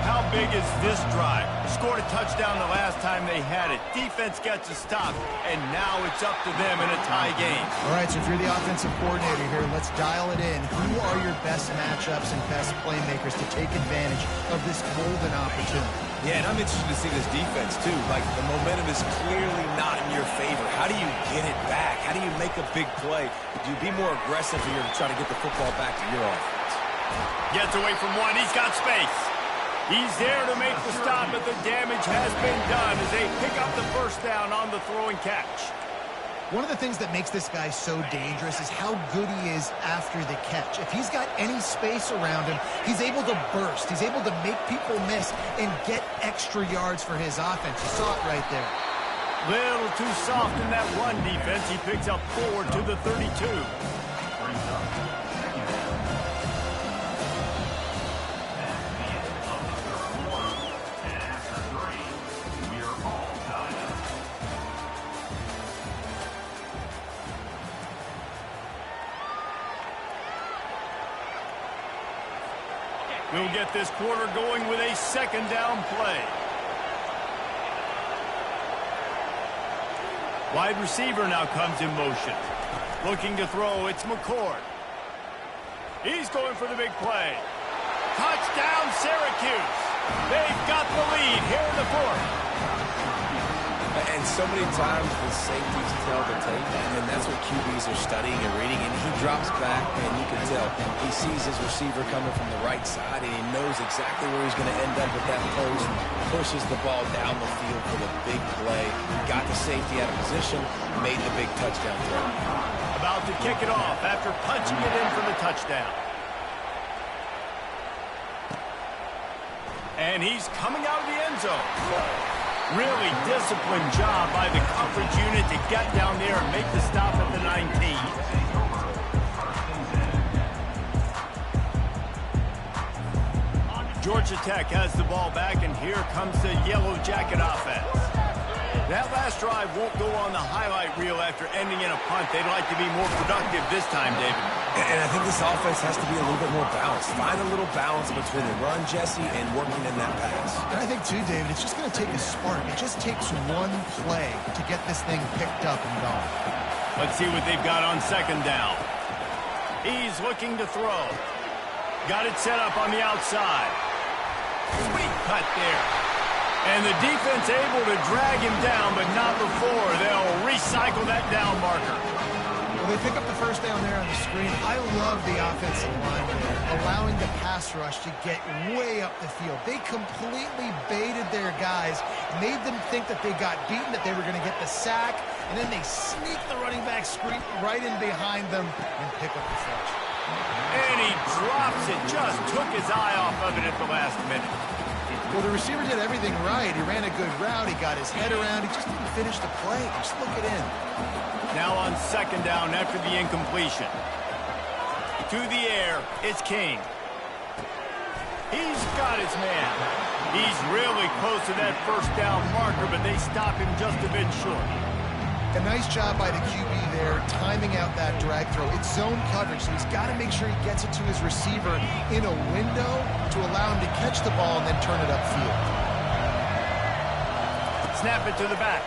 How big is this drive? Scored a touchdown the last time they had it. Defense gets a stop, and now it's up to them in a tie game. All right, so if you're the offensive coordinator here, let's dial it in. Who are your best matchups and best playmakers to take advantage of this golden opportunity? Yeah, and I'm interested to see this defense, too. Like, the momentum is clearly not in your favor. How do you get it back? How do you make a big play? Do you be more aggressive here to try to get the football back to your offense? Gets away from one. He's got space. He's there to make the stop, but the damage has been done as they pick up the first down on the throw and catch. One of the things that makes this guy so dangerous is how good he is after the catch. If he's got any space around him, he's able to burst. He's able to make people miss and get extra yards for his offense. You saw it right there. Little too soft in that run defense. He picks up 4 to the 32. We'll get this quarter going with a second down play. Wide receiver now comes in motion. Looking to throw, it's McCord. He's going for the big play. Touchdown, Syracuse. They've got the lead here in the fourth. And so many times the safeties tell the tape, and that's what QBs are studying and reading, and he drops back, and you can tell he sees his receiver coming from the right side, and he knows exactly where he's going to end up with that post, pushes the ball down the field for the big play, got the safety out of position, made the big touchdown throw. About to kick it off after punching it in for the touchdown. And he's coming out of the end zone. Really disciplined job by the coverage unit to get down there and make the stop at the 19. Georgia Tech has the ball back, and here comes the Yellow Jacket offense. That last drive won't go on the highlight reel after ending in a punt. They'd like to be more productive this time, David. And I think this offense has to be a little bit more balanced. Find a little balance between the run, Jesse, and working in that pass. And I think, too, David, it's just going to take a spark. It just takes one play to get this thing picked up and going. Let's see what they've got on second down. He's looking to throw. Got it set up on the outside. Sweet cut there. And the defense able to drag him down, but not before they'll recycle that down marker. Well, they pick up the first down there on the screen. I love the offensive line there, allowing the pass rush to get way up the field. They completely baited their guys, made them think that they got beaten, that they were going to get the sack, and then they sneak the running back screen right in behind them and pick up the first. And he drops it, just took his eye off of it at the last minute. Well, the receiver did everything right. He ran a good route. He got his head around. He just didn't finish the play. Just look it in. Now on second down after the incompletion. To the air, it's King. He's got his man. He's really close to that first down marker, but they stop him just a bit short. A nice job by the QB there, timing out that drag throw. It's zone coverage, so he's got to make sure he gets it to his receiver in a window to allow him to catch the ball and then turn it upfield. Snap it to the back.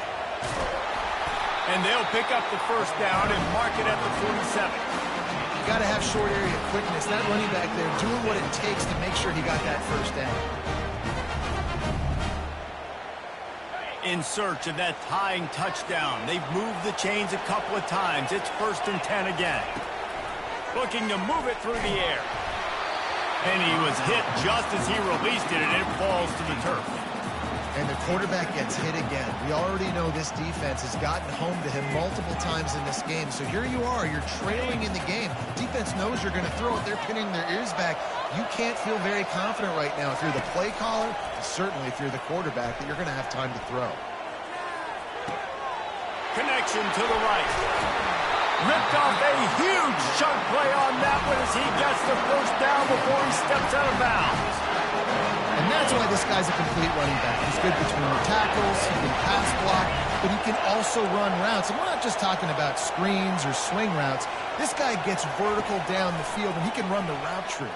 And they'll pick up the first down and mark it at the 47. You got to have short area quickness. That running back there doing what it takes to make sure he got that first down. In search of that tying touchdown. They've moved the chains a couple of times. It's 1st and 10 again. Looking to move it through the air. And he was hit just as he released it, and it falls to the turf. And the quarterback gets hit again. We already know this defense has gotten home to him multiple times in this game. So here you are. You're trailing in the game. Defense knows you're going to throw it. They're pinning their ears back. You can't feel very confident right now if you're the play caller, and certainly if you're the quarterback, that you're going to have time to throw. Connection to the right. Ripped off a huge chunk play on that one as he gets the first down before he steps out of bounds. And that's why this guy's a complete running back. He's good between the tackles, he can pass block, but he can also run routes. And we're not just talking about screens or swing routes. This guy gets vertical down the field, and he can run the route tree.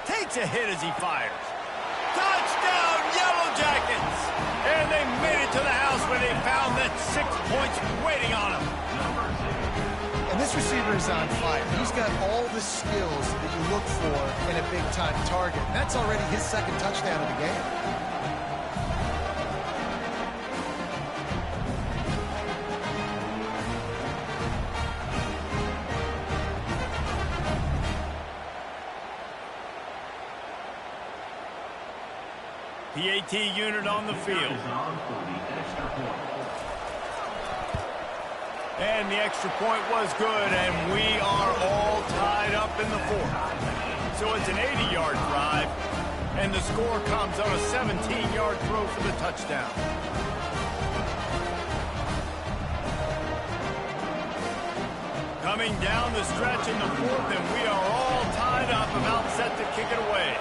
Takes a hit as he fires. Touchdown, Yellow Jackets! And they made it to the house where they found that 6 points waiting on them. And this receiver is on fire. He's got all the skills that you look for in a big-time target. That's already his second touchdown of the game. PAT unit on the field. And the extra point was good, and we are all tied up in the fourth. So it's an 80-yard drive, and the score comes on a 17-yard throw for the touchdown. Coming down the stretch in the fourth, and we are all tied up, about set to kick it away.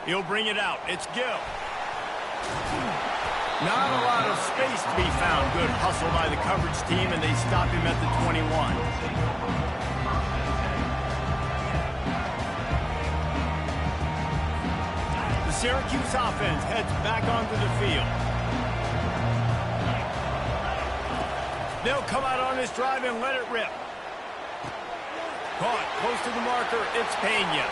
He'll bring it out. It's Gill. Not a lot of space to be found. Good hustle by the coverage team, and they stop him at the 21. The Syracuse offense heads back onto the field. They'll come out on this drive and let it rip. Caught close to the marker. It's Pena.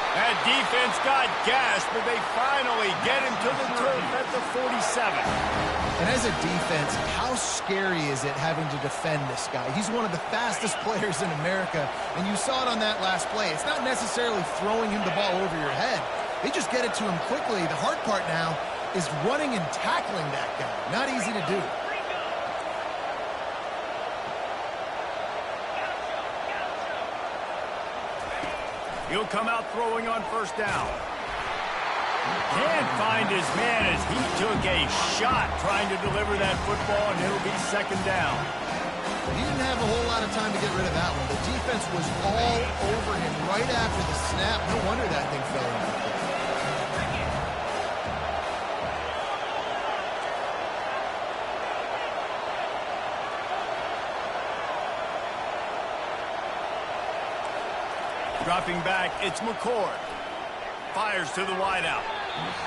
That defense got gashed, but they finally get him to the turf at the 47. And as a defense, how scary is it having to defend this guy? He's one of the fastest players in America, and you saw it on that last play. It's not necessarily throwing him the ball over your head. They just get it to him quickly. The hard part now is running and tackling that guy. Not easy to do. He'll come out throwing on first down. Can't find his man as he took a shot trying to deliver that football, and it'll be second down. He didn't have a whole lot of time to get rid of that one. The defense was all over him right after the snap. No wonder that thing fell in. Dropping back, it's McCord. Fires to the wideout.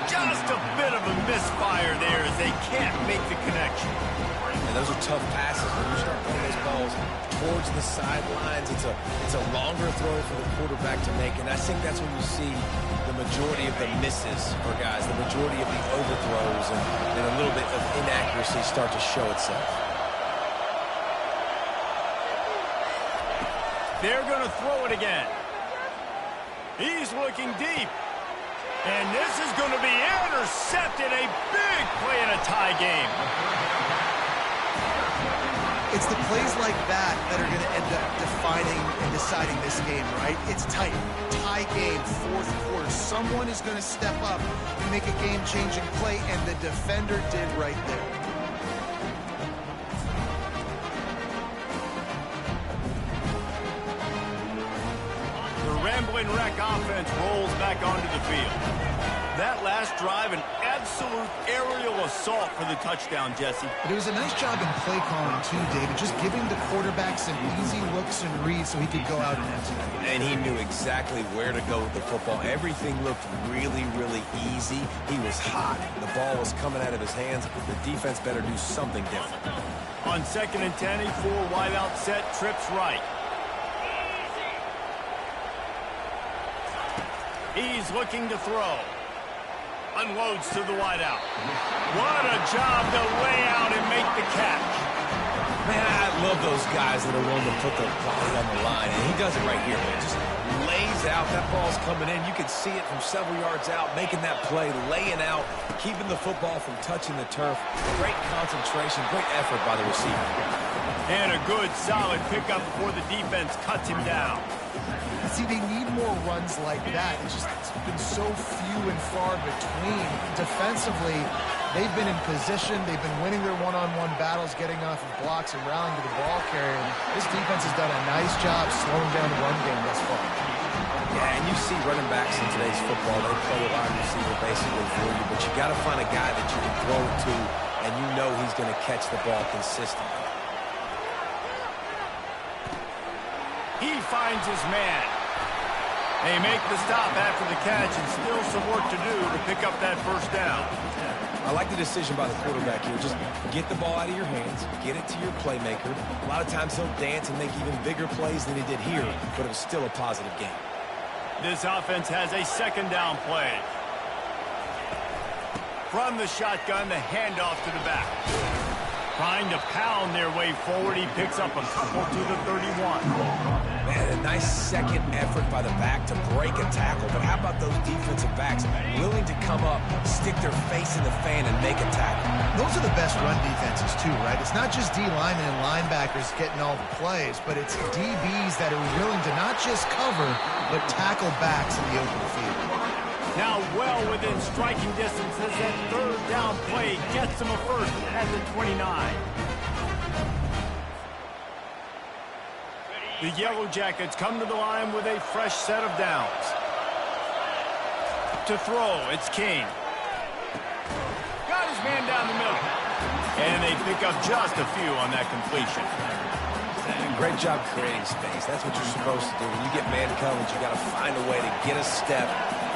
Just a bit of a misfire there as they can't make the connection. And those are tough passes. When you start putting those balls towards the sidelines, it's a longer throw for the quarterback to make. And I think that's when you see the majority of the misses for guys, the majority of the overthrows and a little bit of inaccuracy start to show itself. They're going to throw it again. He's looking deep. And this is going to be intercepted. A big play in a tie game. It's the plays like that that are going to end up defining and deciding this game, right? It's tight. Tie game, fourth quarter. Someone is going to step up and make a game-changing play, and the defender did right there. Rambling wreck offense rolls back onto the field. That last drive, an absolute aerial assault for the touchdown, Jesse. But it was a nice job in play calling, too, David. Just giving the quarterback some easy looks and reads so he could go out and execute. And he knew exactly where to go with the football. Everything looked really, really easy. He was hot. The ball was coming out of his hands. The defense better do something different. On 2nd and 10, a full wideout set, trips right. He's looking to throw. Unloads to the wideout. What a job to lay out and make the catch. Man, I love those guys that are willing to put their body on the line. And he does it right here, man. Just lays out. That ball's coming in. You can see it from several yards out, making that play, laying out, keeping the football from touching the turf. Great concentration, great effort by the receiver. And a good, solid pickup before the defense cuts him down. see, they need more runs like that. It's been so few and far between. Defensively, they've been in position. They've been winning their one-on-one battles, getting off of blocks and rallying to the ball carrier. This defense has done a nice job slowing down the run game thus far. Yeah, and you see running backs in today's football, they play a wide receiver basically for you, but you got to find a guy that you can throw it to, and you know he's going to catch the ball consistently. He finds his man. They make the stop after the catch, and still some work to do to pick up that first down. I like the decision by the quarterback here. Just get the ball out of your hands, get it to your playmaker. A lot of times he'll dance and make even bigger plays than he did here, but it was still a positive game. This offense has a second down play. From the shotgun, the handoff to the back. Trying to pound their way forward, he picks up a couple to the 31. Man, a nice second effort by the back to break a tackle, but how about those defensive backs willing to come up, stick their face in the fan, and make a tackle? Those are the best run defenses, too, right? It's not just D linemen and linebackers getting all the plays, but it's DBs that are willing to not just cover, but tackle backs in the open field. Now well within striking distance as that third down play gets him a first at the 29. The Yellow Jackets come to the line with a fresh set of downs. To throw, it's King. Got his man down the middle. And they pick up just a few on that completion. Great job creating space. That's what you're supposed to do. When you get man coverage, you got to find a way to get a step,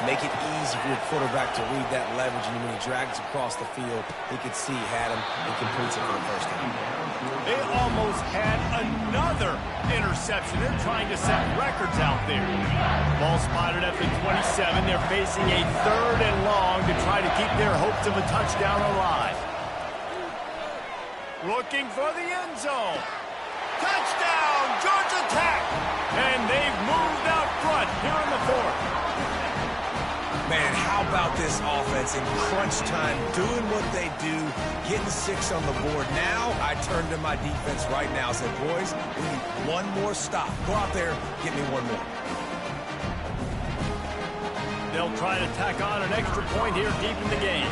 make it easy for your quarterback to read that leverage, and when he drags across the field, he could see he had him and completes it for the first time. They almost had another interception. They're trying to set records out there. Ball spotted at the 27. They're facing a third and long to try to keep their hopes of a touchdown alive. Looking for the end zone. Touchdown, Georgia Tech! And they've moved out front here in the fourth. Man, how about this offense in crunch time, doing what they do, getting 6 on the board. Now, I turn to my defense right now and say, boys, we need one more stop. Go out there, get me one more. They'll try to tack on an extra point here deep in the game.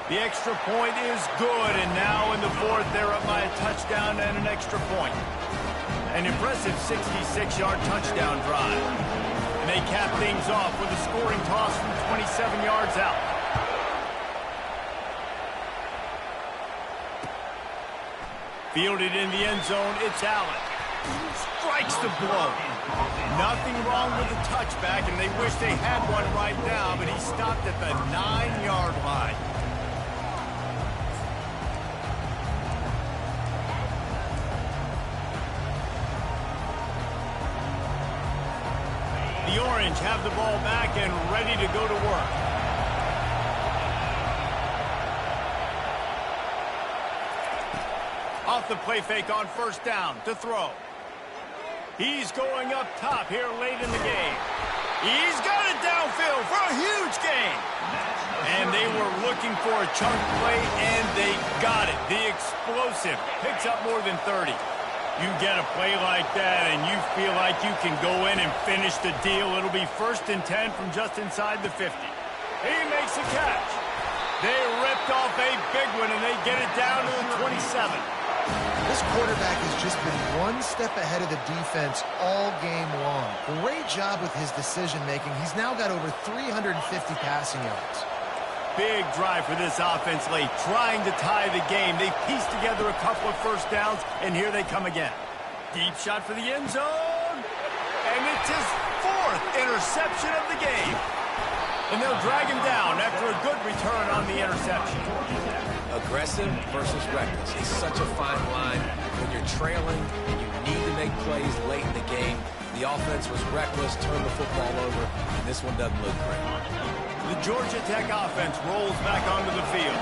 The extra point is good, and now in the fourth, they're up by a touchdown and an extra point. An impressive 66-yard touchdown drive. And they cap things off with a scoring toss from 27 yards out. Fielded in the end zone, it's Allen. Strikes the blow. Nothing wrong with the touchback, and they wish they had one right now, but he stopped at the 9-yard line. The Orange have the ball back and ready to go to work. Off the play fake on first down to throw. He's going up top here late in the game. He's got it downfield for a huge gain. And they were looking for a chunk play, and they got it. The explosive picks up more than 30. You get a play like that, and you feel like you can go in and finish the deal. It'll be 1st and 10 from just inside the 50. He makes a catch. They ripped off a big one, and they get it down to the 27. This quarterback has just been one step ahead of the defense all game long. Great job with his decision-making. He's now got over 350 passing yards. Big drive for this offense late, trying to tie the game. They pieced together a couple of first downs, and here they come again. Deep shot for the end zone, and it's his 4th interception of the game. And they'll drag him down after a good return on the interception. Aggressive versus reckless. It's such a fine line when you're trailing and you need to make plays late in the game. The offense was reckless, turned the football over, and this one doesn't look great. The Georgia Tech offense rolls back onto the field.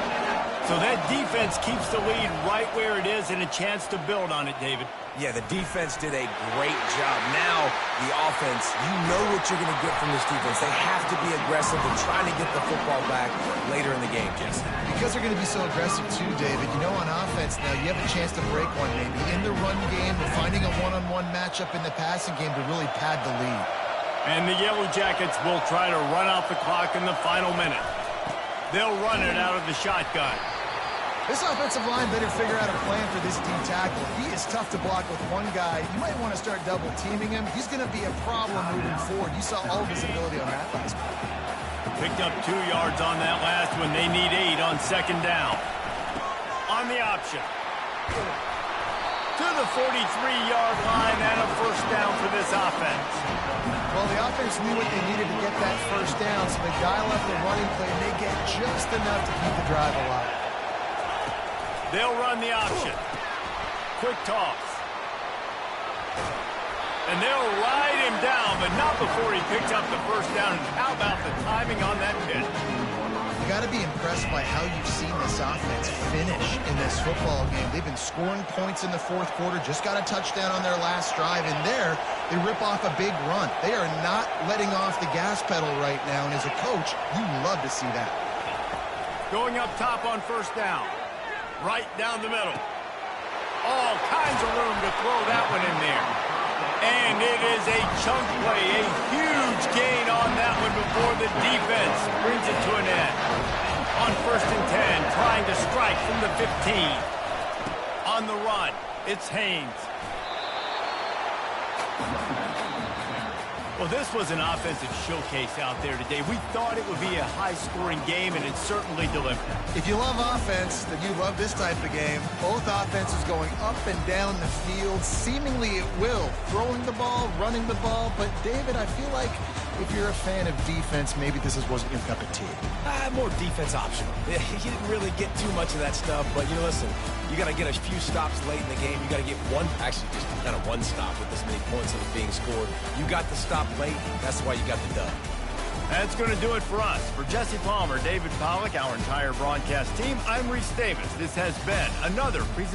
So that defense keeps the lead right where it is and a chance to build on it, David. Yeah, the defense did a great job. Now, the offense, you know what you're going to get from this defense. They have to be aggressive and trying to get the football back later in the game, Jesse. Because they're going to be so aggressive too, David. You know, on offense now, you have a chance to break one maybe in the run game or finding a one-on-one matchup in the passing game to really pad the lead. And the Yellow Jackets will try to run out the clock in the final minute. They'll run it out of the shotgun. This offensive line better figure out a plan for this D tackle. He is tough to block with one guy. You might want to start double teaming him. He's going to be a problem moving forward. You saw all of his ability on that last play. Picked up 2 yards on that last one. They need 8 on second down. On the option. To the 43-yard line and a first down for this offense. Well, the offense knew what they needed to get that first down, so they dial up the running play, and they get just enough to keep the drive alive. They'll run the option. Quick toss. And they'll ride him down, but not before he picks up the first down. And how about the timing on that pitch? You got to be impressed by how you've seen this offense finish in this football game. They've been scoring points in the fourth quarter, just got a touchdown on their last drive, and there they rip off a big run. They are not letting off the gas pedal right now, and as a coach, you love to see that. Going up top on first down. Right down the middle. All kinds of room to throw that one in there. And it is a chunk play, a huge gain on that one before the defense brings it to an end. On first and 10, trying to strike from the 15. On the run, it's Haynes. Well, this was an offensive showcase out there today. We thought it would be a high-scoring game, and it certainly delivered. If you love offense, then you love this type of game. Both offenses going up and down the field, seemingly at will. Throwing the ball, running the ball. But, David, I feel like if you're a fan of defense, maybe this wasn't your cup of tea. More defense optional. Yeah, you didn't really get too much of that stuff, but, you know, listen, you got to get a few stops late in the game. You got to get actually just kind of one stop with this many points that are being scored. You got to stop late. That's why you got the dub. That's going to do it for us. For Jesse Palmer, David Pollack, our entire broadcast team, I'm Reese Davis. This has been another presentation.